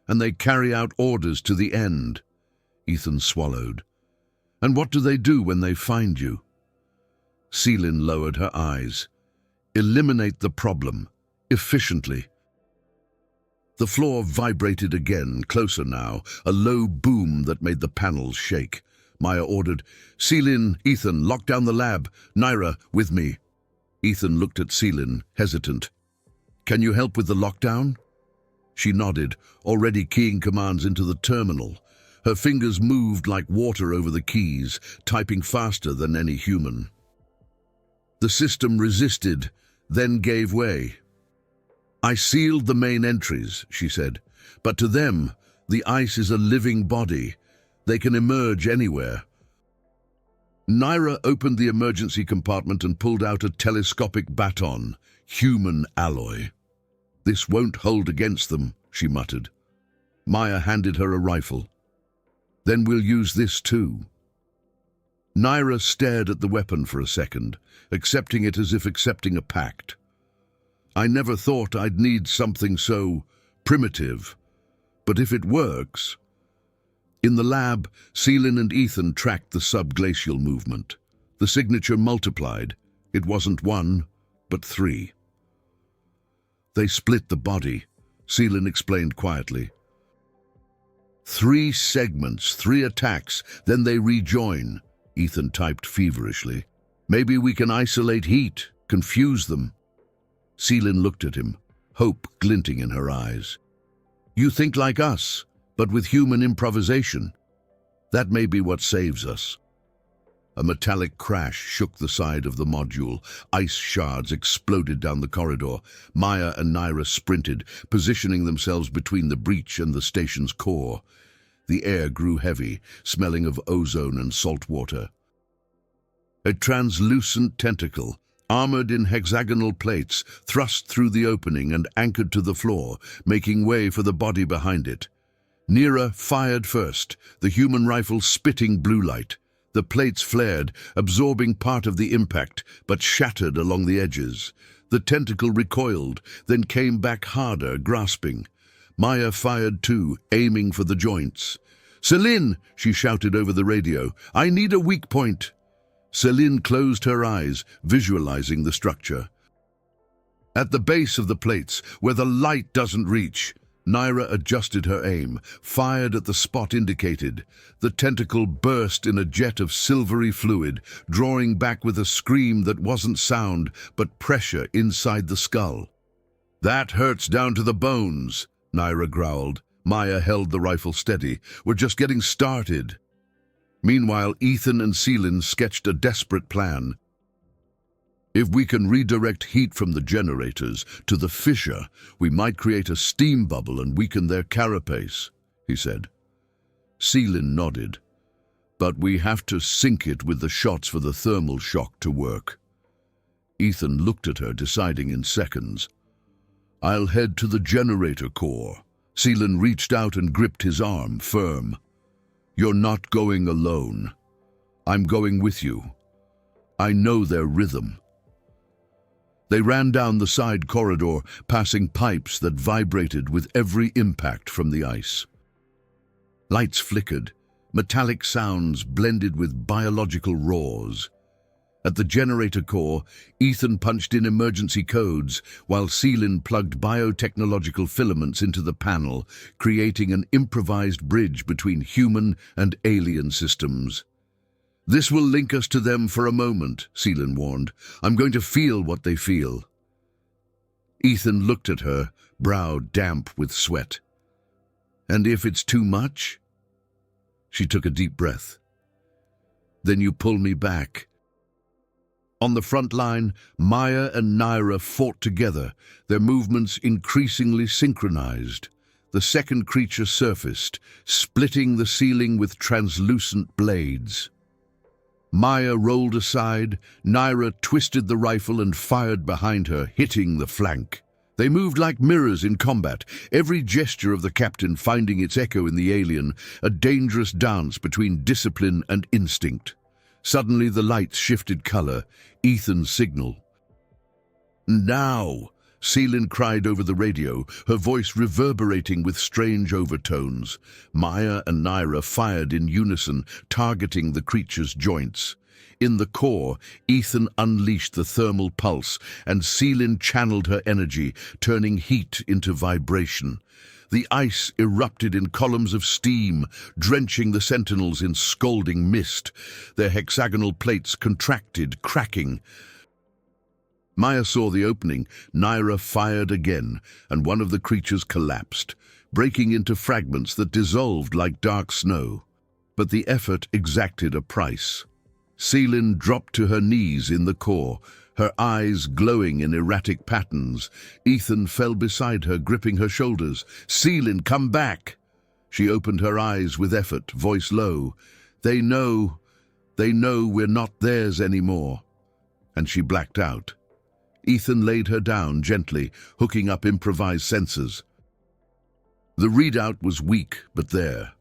and they carry out orders to the end." Ethan swallowed. "And what do they do when they find you?" Celine lowered her eyes. "Eliminate the problem, efficiently." The floor vibrated again, closer now, a low boom that made the panels shake. Maya ordered, "Celine, Ethan, lock down the lab. Naira, with me." Ethan looked at Celine, hesitant. "Can you help with the lockdown?" She nodded, already keying commands into the terminal. Her fingers moved like water over the keys, typing faster than any human. The system resisted, then gave way. "I sealed the main entries," she said, "but to them, the ice is a living body. They can emerge anywhere." Naira opened the emergency compartment and pulled out a telescopic baton, human alloy. "This won't hold against them," she muttered. Maya handed her a rifle. "Then we'll use this too." Naira stared at the weapon for a second, accepting it as if accepting a pact. "I never thought I'd need something so primitive, but if it works..." In the lab, Celine and Ethan tracked the subglacial movement. The signature multiplied. It wasn't one, but three. They split the body, Seelin explained quietly. 3 segments, 3 attacks, then they rejoin, Ethan typed feverishly. Maybe we can isolate heat, confuse them. Seelin looked at him, hope glinting in her eyes. You think like us, but with human improvisation. That may be what saves us. A metallic crash shook the side of the module. Ice shards exploded down the corridor. Maya and Naira sprinted, positioning themselves between the breach and the station's core. The air grew heavy, smelling of ozone and salt water. A translucent tentacle, armored in hexagonal plates, thrust through the opening and anchored to the floor, making way for the body behind it. Nira fired first, the human rifle spitting blue light. The plates flared, absorbing part of the impact, but shattered along the edges. The tentacle recoiled, then came back harder, grasping. Maya fired too, aiming for the joints. "Celine!" she shouted over the radio. "I need a weak point." Celine closed her eyes, visualizing the structure. At the base of the plates, where the light doesn't reach, Naira adjusted her aim, fired at the spot indicated. The tentacle burst in a jet of silvery fluid, drawing back with a scream that wasn't sound, but pressure inside the skull. "That hurts down to the bones," Naira growled. Maya held the rifle steady. "We're just getting started." Meanwhile, Ethan and Seelin sketched a desperate plan. "If we can redirect heat from the generators to the fissure, we might create a steam bubble and weaken their carapace," he said. Seelin nodded. "But we have to sync it with the shots for the thermal shock to work." Ethan looked at her, deciding in seconds. "I'll head to the generator core." Seelin reached out and gripped his arm, firm. "You're not going alone. I'm going with you. I know their rhythm." They ran down the side corridor, passing pipes that vibrated with every impact from the ice. Lights flickered, metallic sounds blended with biological roars. At the generator core, Ethan punched in emergency codes, while Seelin plugged biotechnological filaments into the panel, creating an improvised bridge between human and alien systems. "This will link us to them for a moment," Seelin warned. "I'm going to feel what they feel." Ethan looked at her, brow damp with sweat. "And if it's too much?" She took a deep breath. "Then you pull me back." On the front line, Maya and Naira fought together, their movements increasingly synchronized. The second creature surfaced, splitting the ceiling with translucent blades. Maya rolled aside, Naira twisted the rifle and fired behind her, hitting the flank. They moved like mirrors in combat, every gesture of the captain finding its echo in the alien, a dangerous dance between discipline and instinct. Suddenly the lights shifted color, Ethan's signal. "Now!" Seelin cried over the radio, her voice reverberating with strange overtones. Maya and Naira fired in unison, targeting the creature's joints. In the core, Ethan unleashed the thermal pulse, and Seelin channeled her energy, turning heat into vibration. The ice erupted in columns of steam, drenching the sentinels in scalding mist. Their hexagonal plates contracted, cracking. Maya saw the opening. Naira fired again, and one of the creatures collapsed, breaking into fragments that dissolved like dark snow. But the effort exacted a price. Seelin dropped to her knees in the core, her eyes glowing in erratic patterns. Ethan fell beside her, gripping her shoulders. "Seelin, come back!" She opened her eyes with effort, voice low. They know we're not theirs anymore." And she blacked out. Ethan laid her down gently, hooking up improvised sensors. The readout was weak, but there.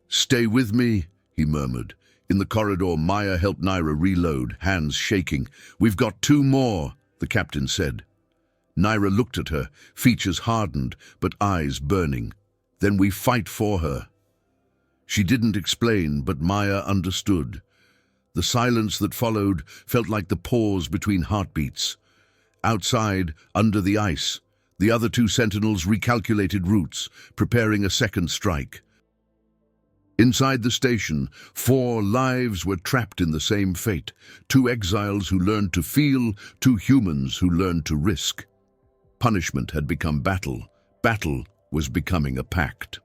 "Stay with me," he murmured. In the corridor, Maya helped Naira reload, hands shaking. "We've got 2 more, the captain said. Naira looked at her, features hardened, but eyes burning. "Then we fight for her." She didn't explain, but Maya understood. The silence that followed felt like the pause between heartbeats. Outside, under the ice, the other two sentinels recalculated routes, preparing a second strike. Inside the station, 4 lives were trapped in the same fate. 2 exiles who learned to feel, 2 humans who learned to risk. Punishment had become battle. Battle was becoming a pact.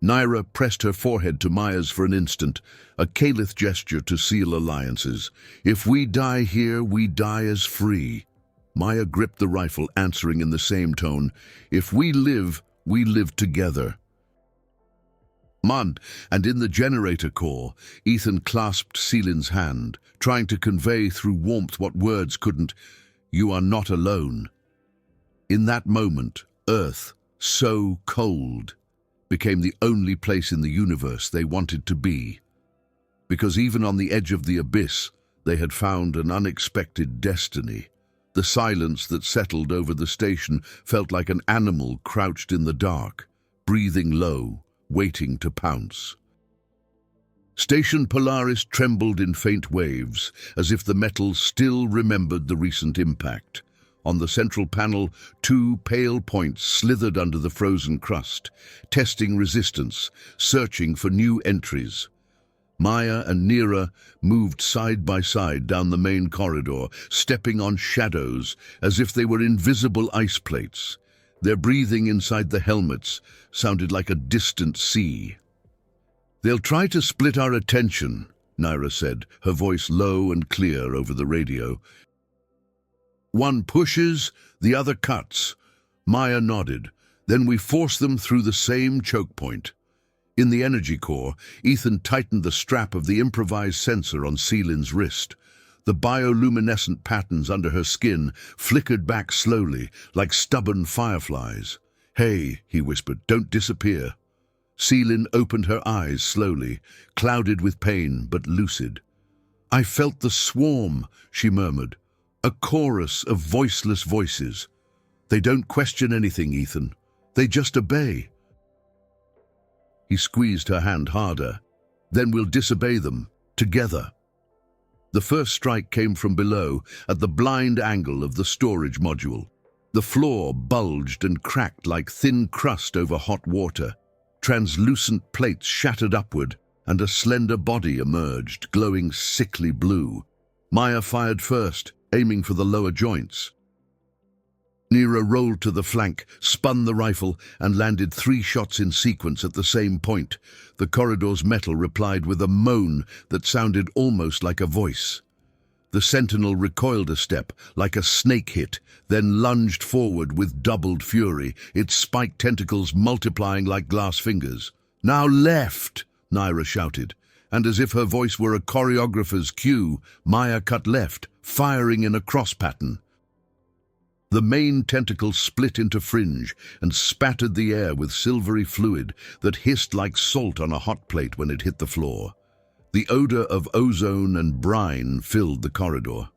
Naira pressed her forehead to Maya's for an instant, a Caliph gesture to seal alliances. If we die here, we die as free. Maya gripped the rifle, answering in the same tone. If we live together. And in the generator core, Ethan clasped Seelin's hand, trying to convey through warmth what words couldn't. You are not alone. In that moment, Earth, so cold, became the only place in the universe they wanted to be. Because even on the edge of the abyss, they had found an unexpected destiny. The silence that settled over the station felt like an animal crouched in the dark, breathing low, waiting to pounce. Station Polaris trembled in faint waves, as if the metal still remembered the recent impact. On the central panel, 2 pale points slithered under the frozen crust, testing resistance, searching for new entries. Maya and Nira moved side by side down the main corridor, stepping on shadows as if they were invisible ice plates. Their breathing inside the helmets sounded like a distant sea. They'll try to split our attention, Naira said, her voice low and clear over the radio. One pushes, the other cuts. Maya nodded. Then we force them through the same choke point. In the energy core, Ethan tightened the strap of the improvised sensor on Seelin's wrist. The bioluminescent patterns under her skin flickered back slowly, like stubborn fireflies. Hey, he whispered, don't disappear. Seelin opened her eyes slowly, clouded with pain but lucid. I felt the swarm, she murmured. A chorus of voiceless voices. They don't question anything, Ethan. They just obey. He squeezed her hand harder. Then we'll disobey them, together. The first strike came from below, at the blind angle of the storage module. The floor bulged and cracked like thin crust over hot water. Translucent plates shattered upward, and a slender body emerged, glowing sickly blue. Maya fired first, aiming for the lower joints. Nira rolled to the flank, spun the rifle, and landed 3 shots in sequence at the same point. The corridor's metal replied with a moan that sounded almost like a voice. The sentinel recoiled a step, like a snake hit, then lunged forward with doubled fury, its spiked tentacles multiplying like glass fingers. Now left, Naira shouted, and as if her voice were a choreographer's cue, Maya cut left, firing in a cross pattern. The main tentacle split into fringe and spattered the air with silvery fluid that hissed like salt on a hot plate when it hit the floor. The odor of ozone and brine filled the corridor.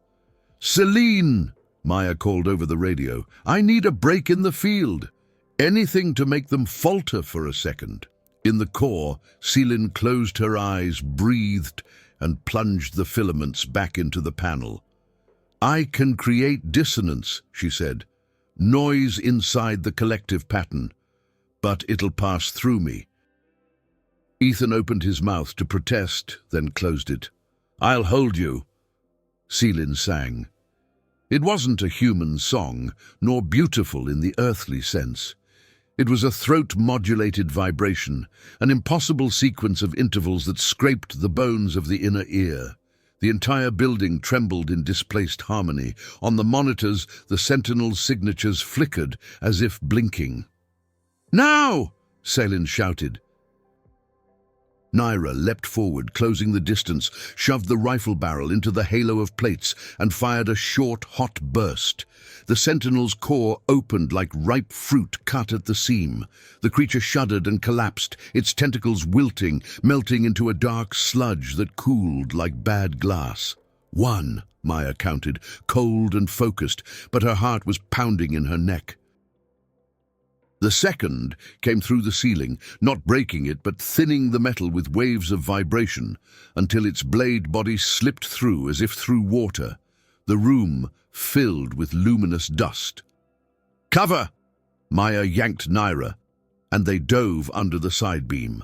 "Celine!" Maya called over the radio. "I need a break in the field. Anything to make them falter for a second." In the core, Celine closed her eyes, breathed, and plunged the filaments back into the panel. "I can create dissonance," she said. "Noise inside the collective pattern. But it'll pass through me." Ethan opened his mouth to protest, then closed it. "I'll hold you," Celine sang. It wasn't a human song, nor beautiful in the earthly sense. It was a throat-modulated vibration, an impossible sequence of intervals that scraped the bones of the inner ear. The entire building trembled in displaced harmony. On the monitors, the sentinel's signatures flickered, as if blinking. "Now!" Celine shouted. Naira leapt forward, closing the distance, shoved the rifle barrel into the halo of plates, and fired a short, hot burst. The sentinel's core opened like ripe fruit cut at the seam. The creature shuddered and collapsed, its tentacles wilting, melting into a dark sludge that cooled like bad glass. 1, Maya counted, cold and focused, but her heart was pounding in her neck. The second came through the ceiling, not breaking it but thinning the metal with waves of vibration until its blade body slipped through as if through water, the room filled with luminous dust. "Cover!" Maya yanked Naira, and they dove under the side beam.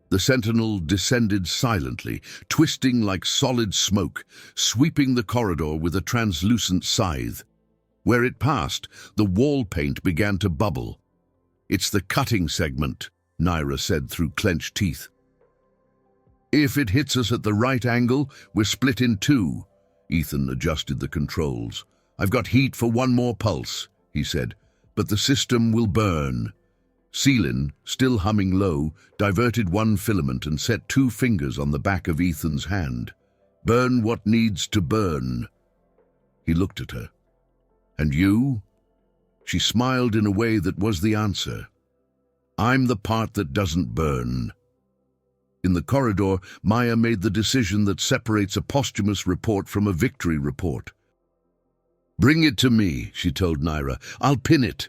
The sentinel descended silently, twisting like solid smoke, sweeping the corridor with a translucent scythe. Where it passed, the wall paint began to bubble. "It's the cutting segment," Naira said through clenched teeth. "If it hits us at the right angle, we're split in two." Ethan adjusted the controls. "I've got heat for one more pulse," he said, "but the system will burn." Seelin, still humming low, diverted one filament and set 2 fingers on the back of Ethan's hand. "Burn what needs to burn." He looked at her. "And you?" She smiled in a way that was the answer. "I'm the part that doesn't burn." In the corridor, Maya made the decision that separates a posthumous report from a victory report. "Bring it to me," she told Naira. "I'll pin it."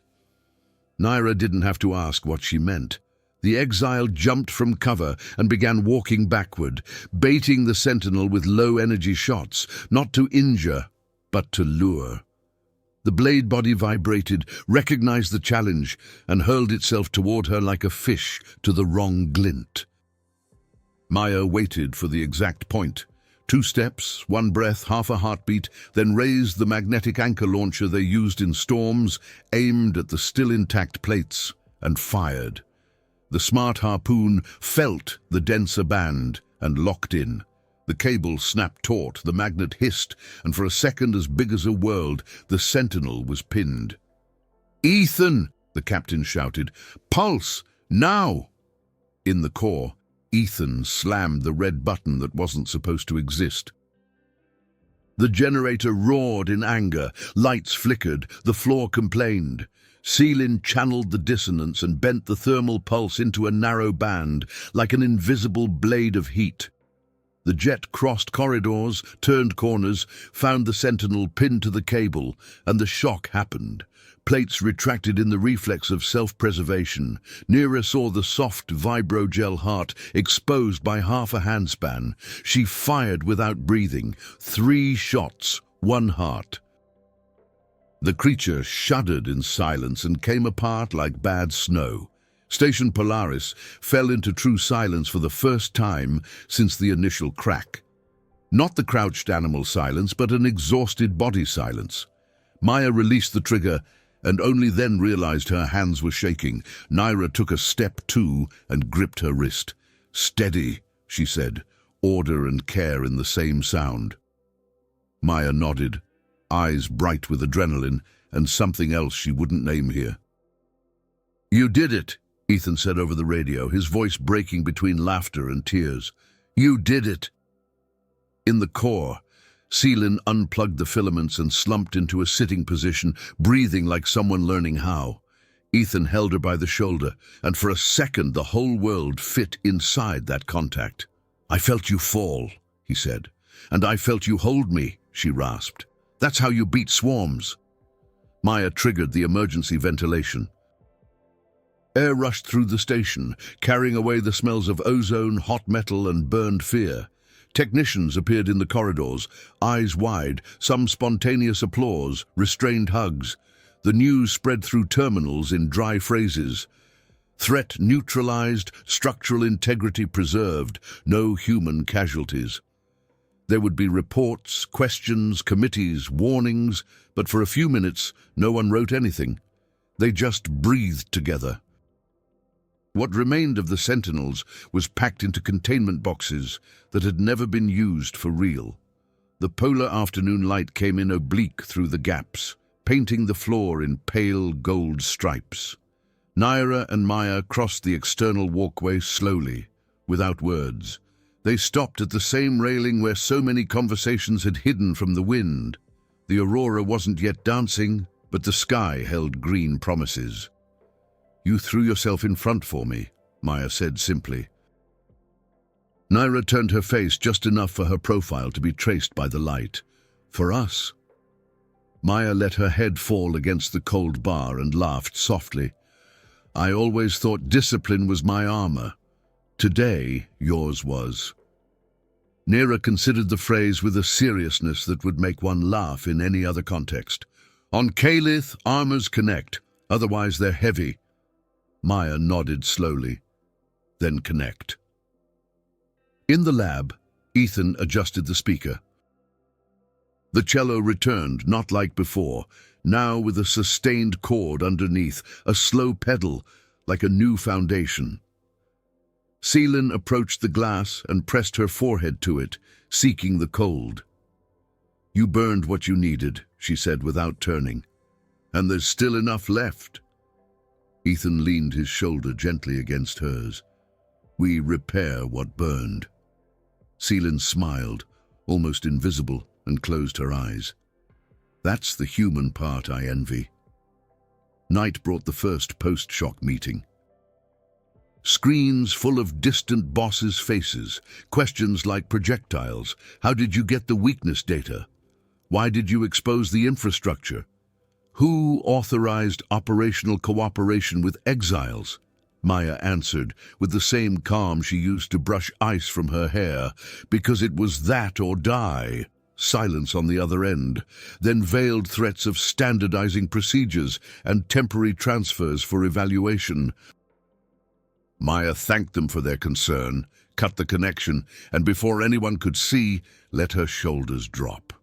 Naira didn't have to ask what she meant. The exile jumped from cover and began walking backward, baiting the sentinel with low-energy shots, not to injure, but to lure. The blade body vibrated, recognized the challenge, and hurled itself toward her like a fish to the wrong glint. Maya waited for the exact point. 2 steps, 1 breath, half a heartbeat, then raised the magnetic anchor launcher they used in storms, aimed at the still intact plates, and fired. The smart harpoon felt the denser band and locked in. The cable snapped taut, the magnet hissed, and for a second as big as a world, the sentinel was pinned. "Ethan!" the captain shouted. "Pulse! Now!" In the core, Ethan slammed the red button that wasn't supposed to exist. The generator roared in anger, lights flickered, the floor complained. Seelin channeled the dissonance and bent the thermal pulse into a narrow band, like an invisible blade of heat. The jet crossed corridors, turned corners, found the sentinel pinned to the cable, and the shock happened. Plates retracted in the reflex of self-preservation. Neera saw the soft vibrogel heart exposed by half a handspan. She fired without breathing. 3 shots, 1 heart. The creature shuddered in silence and came apart like bad snow. Station Polaris fell into true silence for the first time since the initial crack. Not the crouched animal silence, but an exhausted body silence. Maya released the trigger and only then realized her hands were shaking. Naira took a step too and gripped her wrist. "Steady," she said, order and care in the same sound. Maya nodded, eyes bright with adrenaline and something else she wouldn't name here. "You did it," Ethan said over the radio, his voice breaking between laughter and tears. "You did it." In the core, Seelin unplugged the filaments and slumped into a sitting position, breathing like someone learning how. Ethan held her by the shoulder, and for a second the whole world fit inside that contact. "I felt you fall," he said. "And I felt you hold me," she rasped. "That's how you beat swarms." Maya triggered the emergency ventilation. Air rushed through the station, carrying away the smells of ozone, hot metal, and burned fear. Technicians appeared in the corridors, eyes wide, some spontaneous applause, restrained hugs. The news spread through terminals in dry phrases. Threat neutralized, structural integrity preserved, no human casualties. There would be reports, questions, committees, warnings, but for a few minutes, no one wrote anything. They just breathed together. What remained of the Sentinels was packed into containment boxes that had never been used for real. The polar afternoon light came in oblique through the gaps, painting the floor in pale gold stripes. Naira and Maya crossed the external walkway slowly, without words. They stopped at the same railing where so many conversations had hidden from the wind. The aurora wasn't yet dancing, but the sky held green promises. "You threw yourself in front for me," Maya said simply. Naira turned her face just enough for her profile to be traced by the light. "For us." Maya let her head fall against the cold bar and laughed softly. I always thought discipline was my armor. Today, yours was." Nera considered the phrase with a seriousness that would make one laugh in any other context. "On Kalith, armors connect, otherwise they're heavy." Maya nodded slowly. "Then connect." In the lab, Ethan adjusted the speaker. The cello returned, not like before, now with a sustained chord underneath, a slow pedal, like a new foundation. Celine approached the glass and pressed her forehead to it, seeking the cold. "You burned what you needed," she said without turning. "And there's still enough left." Ethan leaned his shoulder gently against hers. "We repair what burned." Celine smiled, almost invisible, and closed her eyes. "That's the human part I envy." Night brought the first post-shock meeting. Screens full of distant bosses' faces, questions like projectiles. How did you get the weakness data? Why did you expose the infrastructure? Who authorized operational cooperation with exiles? Maya answered, with the same calm she used to brush ice from her hair, because it was that or die. Silence on the other end, then veiled threats of standardizing procedures and temporary transfers for evaluation. Maya thanked them for their concern, cut the connection, and before anyone could see, let her shoulders drop.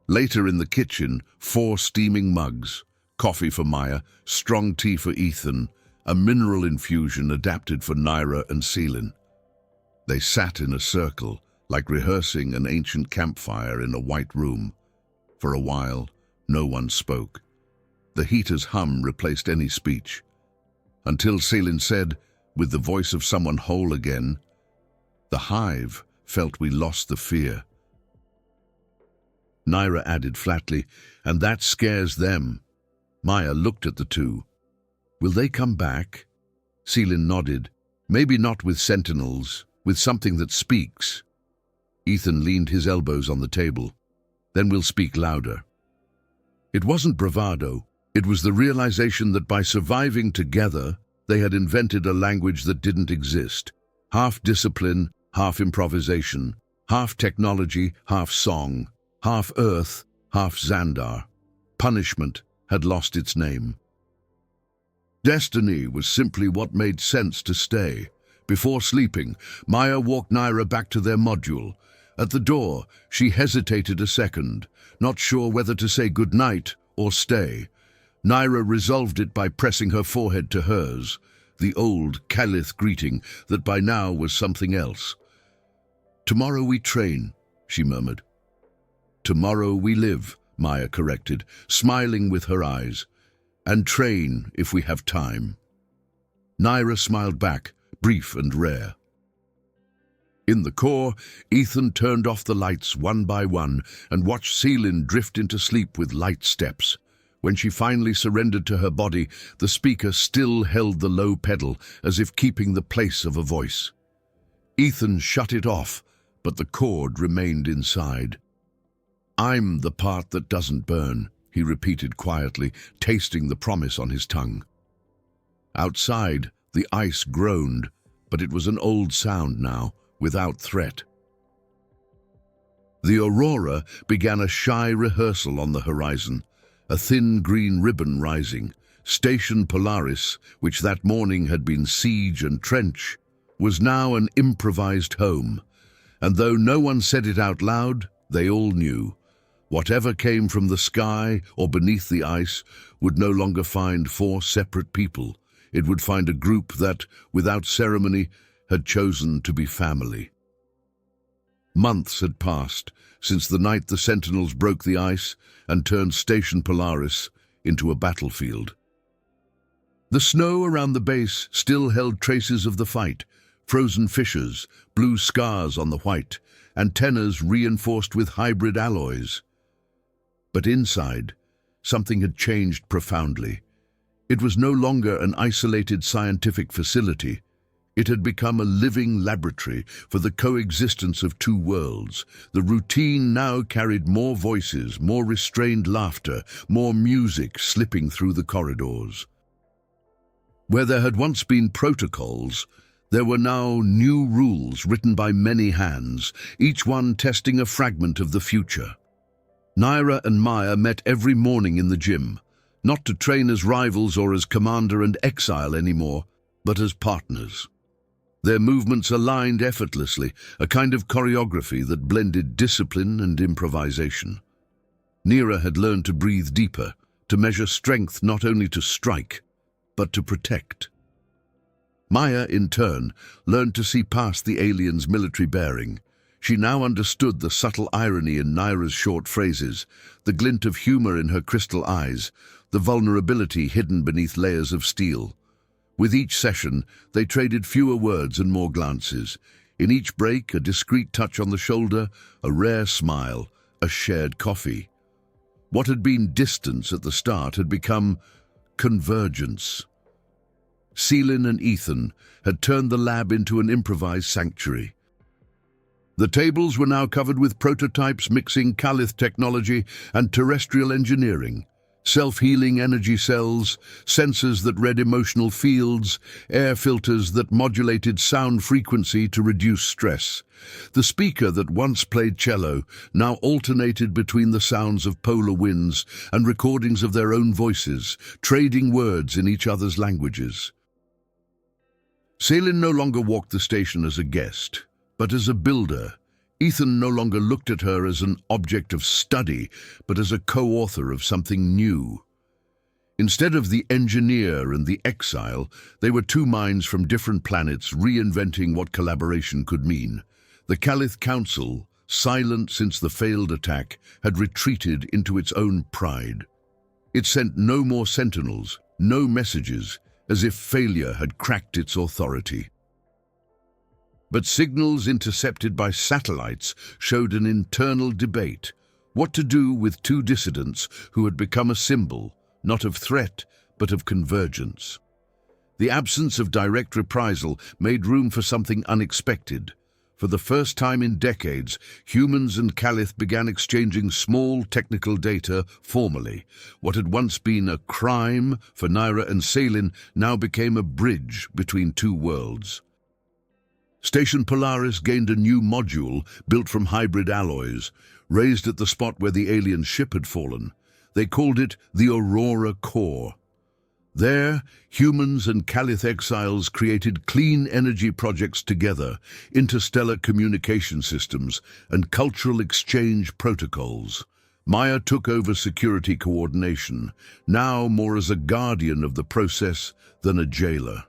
Later in the kitchen, 4 steaming mugs, coffee for Maya, strong tea for Ethan, a mineral infusion adapted for Naira and Celine. They sat in a circle, like rehearsing an ancient campfire in a white room. For a while, no one spoke. The heater's hum replaced any speech. Until Celine said, with the voice of someone whole again, "The hive felt we lost the fear." Naira added flatly, "And that scares them." Maya looked at the two. "Will they come back?" Celine nodded. "Maybe not with sentinels, with something that speaks." Ethan leaned his elbows on the table. "Then we'll speak louder." It wasn't bravado. It was the realization that by surviving together, they had invented a language that didn't exist. Half discipline, half improvisation, half technology, half song, half earth, half Xandar. Punishment had lost its name. Destiny was simply what made sense to stay. Before sleeping, Maya walked Naira back to their module. At the door, she hesitated a second, not sure whether to say goodnight or stay. Naira resolved it by pressing her forehead to hers, the old Kalith greeting that by now was something else. "Tomorrow we train," she murmured. "Tomorrow we live," Maya corrected, smiling with her eyes. "And train if we have time." Naira smiled back, brief and rare. In the core, Ethan turned off the lights one by one and watched Celine drift into sleep with light steps. When she finally surrendered to her body, the speaker still held the low pedal, as if keeping the place of a voice. Ethan shut it off, but the cord remained inside. "I'm the part that doesn't burn," he repeated quietly, tasting the promise on his tongue. Outside, the ice groaned, but it was an old sound now, without threat. The aurora began a shy rehearsal on the horizon, a thin green ribbon rising. Station Polaris, which that morning had been siege and trench, was now an improvised home. And though no one said it out loud, they all knew. Whatever came from the sky or beneath the ice would no longer find 4 separate people. It would find a group that, without ceremony, had chosen to be family. Months had passed since the night the Sentinels broke the ice and turned Station Polaris into a battlefield. The snow around the base still held traces of the fight, frozen fissures, blue scars on the white, antennas reinforced with hybrid alloys. But inside, something had changed profoundly. It was no longer an isolated scientific facility. It had become a living laboratory for the coexistence of 2 worlds. The routine now carried more voices, more restrained laughter, more music slipping through the corridors. Where there had once been protocols, there were now new rules written by many hands, each one testing a fragment of the future. Naira and Maya met every morning in the gym, not to train as rivals or as commander and exile anymore, but as partners. Their movements aligned effortlessly, a kind of choreography that blended discipline and improvisation. Naira had learned to breathe deeper, to measure strength not only to strike, but to protect. Maya, in turn, learned to see past the alien's military bearing. She now understood the subtle irony in Naira's short phrases, the glint of humor in her crystal eyes, the vulnerability hidden beneath layers of steel. With each session, they traded fewer words and more glances. In each break, a discreet touch on the shoulder, a rare smile, a shared coffee. What had been distance at the start had become convergence. Celine and Ethan had turned the lab into an improvised sanctuary. The tables were now covered with prototypes mixing Calith technology and terrestrial engineering. Self-healing energy cells, sensors that read emotional fields, air filters that modulated sound frequency to reduce stress. The speaker that once played cello now alternated between the sounds of polar winds and recordings of their own voices, trading words in each other's languages. Celine no longer walked the station as a guest, but as a builder. Ethan no longer looked at her as an object of study, but as a co-author of something new. Instead of the engineer and the exile, they were two minds from different planets reinventing what collaboration could mean. The Calith Council, silent since the failed attack, had retreated into its own pride. It sent no more sentinels, no messages, as if failure had cracked its authority. But signals intercepted by satellites showed an internal debate, what to do with two dissidents who had become a symbol, not of threat, but of convergence. The absence of direct reprisal made room for something unexpected. For the first time in decades, humans and Calith began exchanging small technical data formally. What had once been a crime for Naira and Celine now became a bridge between two worlds. Station Polaris gained a new module built from hybrid alloys, raised at the spot where the alien ship had fallen. They called it the Aurora Core. There, humans and Calith exiles created clean energy projects together, interstellar communication systems, and cultural exchange protocols. Maya took over security coordination, now more as a guardian of the process than a jailer.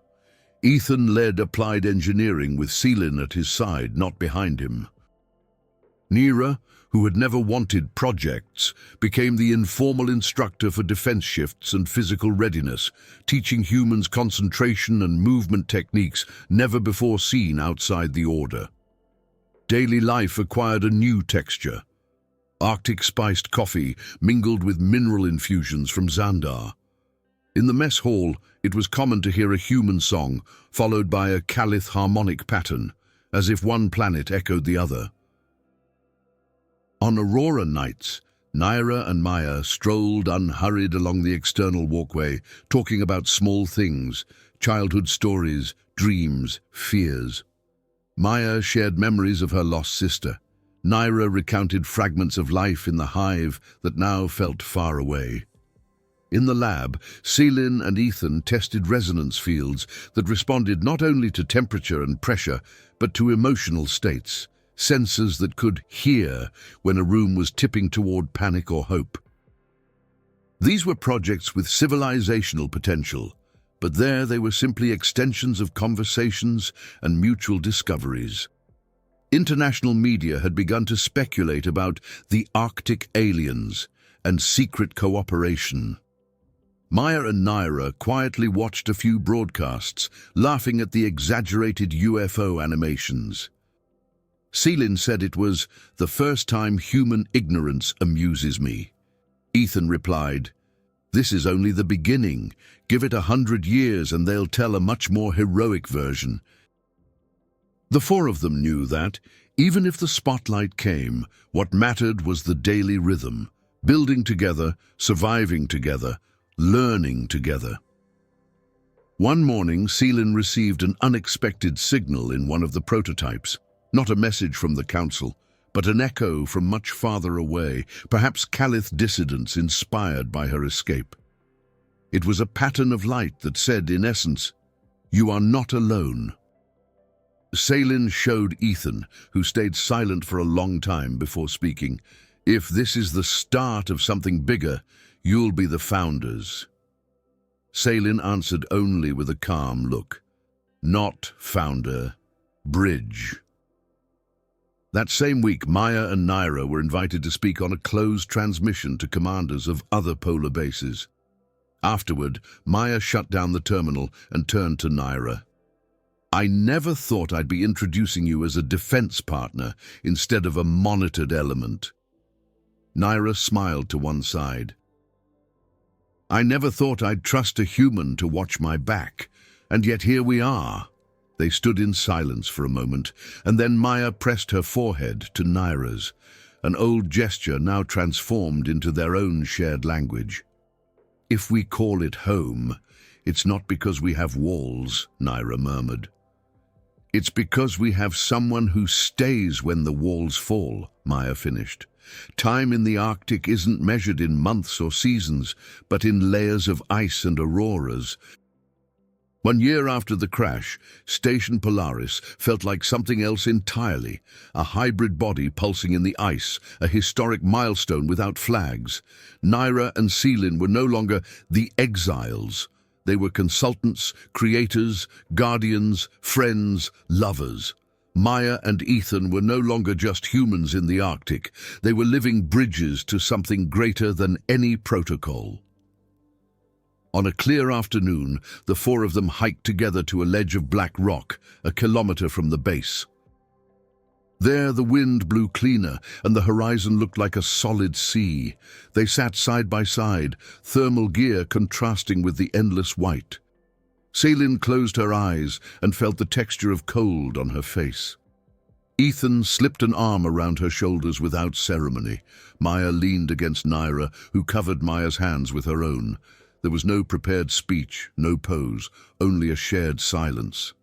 Ethan led applied engineering with Celine at his side, not behind him. Naira, who had never wanted projects, became the informal instructor for defense shifts and physical readiness, teaching humans concentration and movement techniques never before seen outside the Order. Daily life acquired a new texture. Arctic spiced coffee mingled with mineral infusions from Xandar. In the mess hall, it was common to hear a human song, followed by a Calith harmonic pattern, as if one planet echoed the other. On Aurora nights, Naira and Maya strolled unhurried along the external walkway, talking about small things, childhood stories, dreams, fears. Maya shared memories of her lost sister. Naira recounted fragments of life in the hive that now felt far away. In the lab, Celine and Ethan tested resonance fields that responded not only to temperature and pressure, but to emotional states, sensors that could hear when a room was tipping toward panic or hope. These were projects with civilizational potential, but there they were simply extensions of conversations and mutual discoveries. International media had begun to speculate about the Arctic aliens and secret cooperation. Maya and Naira quietly watched a few broadcasts, laughing at the exaggerated UFO animations. Celine said it was the first time human ignorance amuses me. Ethan replied, "This is only the beginning. Give it 100 years and they'll tell a much more heroic version." The four of them knew that, even if the spotlight came, what mattered was the daily rhythm, building together, surviving together, learning together. One morning, Seelin received an unexpected signal in one of the prototypes. Not a message from the Council, but an echo from much farther away, perhaps Calith dissidents inspired by her escape. It was a pattern of light that said, in essence, "You are not alone." Seelin showed Ethan, who stayed silent for a long time before speaking, "If this is the start of something bigger, you'll be the founders." Seelin answered only with a calm look. "Not founder, bridge." That same week, Maya and Naira were invited to speak on a closed transmission to commanders of other polar bases. Afterward, Maya shut down the terminal and turned to Naira. "I never thought I'd be introducing you as a defense partner instead of a monitored element." Naira smiled to one side. "I never thought I'd trust a human to watch my back, and yet here we are." They stood in silence for a moment, and then Maya pressed her forehead to Naira's, an old gesture now transformed into their own shared language. "If we call it home, it's not because we have walls," Naira murmured. "It's because we have someone who stays when the walls fall," Maya finished. "Time in the Arctic isn't measured in months or seasons, but in layers of ice and auroras." 1 year after the crash, Station Polaris felt like something else entirely, a hybrid body pulsing in the ice, a historic milestone without flags. Naira and Seelin were no longer the exiles. They were consultants, creators, guardians, friends, lovers. Maya and Ethan were no longer just humans in the Arctic. They were living bridges to something greater than any protocol. On a clear afternoon, the four of them hiked together to a ledge of black rock, a kilometer from the base. There the wind blew cleaner, and the horizon looked like a solid sea. They sat side by side, thermal gear contrasting with the endless white. Seelin closed her eyes and felt the texture of cold on her face. Ethan slipped an arm around her shoulders without ceremony. Maya leaned against Naira, who covered Maya's hands with her own. There was no prepared speech, no pose, only a shared silence.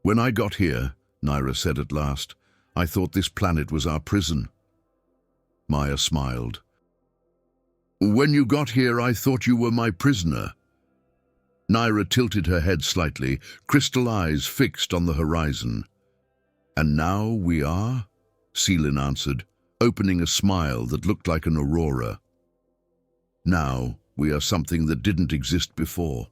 "When I got here," Naira said at last, "I thought this planet was our prison." Maya smiled. "When you got here, I thought you were my prisoner." Naira tilted her head slightly, crystal eyes fixed on the horizon. "And now we are?" Seelin answered, opening a smile that looked like an aurora. "Now we are something that didn't exist before."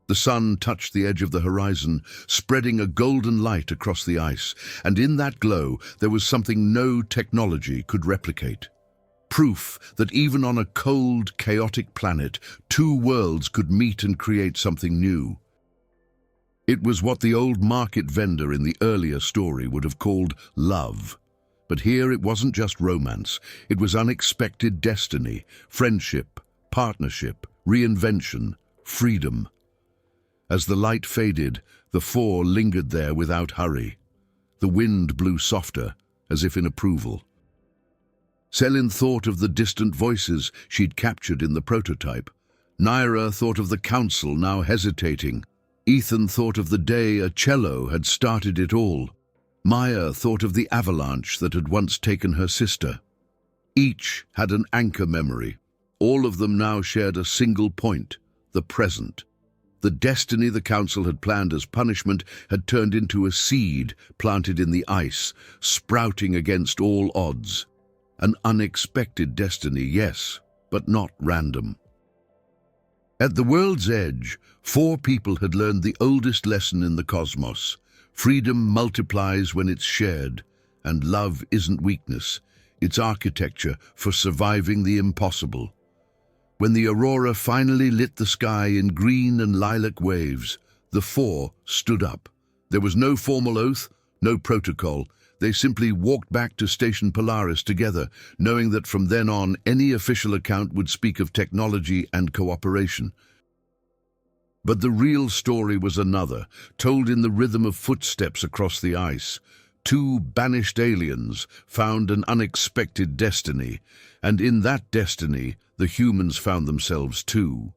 The sun touched the edge of the horizon, spreading a golden light across the ice, and in that glow there was something no technology could replicate. Proof that even on a cold, chaotic planet, two worlds could meet and create something new. It was what the old market vendor in the earlier story would have called love. But here it wasn't just romance, it was unexpected destiny, friendship, partnership, reinvention, freedom. As the light faded, the four lingered there without hurry. The wind blew softer, as if in approval. Seelin thought of the distant voices she'd captured in the prototype. Naira thought of the council now hesitating. Ethan thought of the day a cello had started it all. Maya thought of the avalanche that had once taken her sister. Each had an anchor memory. All of them now shared a single point, the present. The destiny the council had planned as punishment had turned into a seed planted in the ice, sprouting against all odds. An unexpected destiny, yes, but not random. At the world's edge, four people had learned the oldest lesson in the cosmos. Freedom multiplies when it's shared, and love isn't weakness, it's architecture for surviving the impossible. When the aurora finally lit the sky in green and lilac waves, the four stood up. There was no formal oath, no protocol. They simply walked back to Station Polaris together, knowing that from then on any official account would speak of technology and cooperation. But the real story was another, told in the rhythm of footsteps across the ice. Two banished aliens found an unexpected destiny, and in that destiny the humans found themselves too.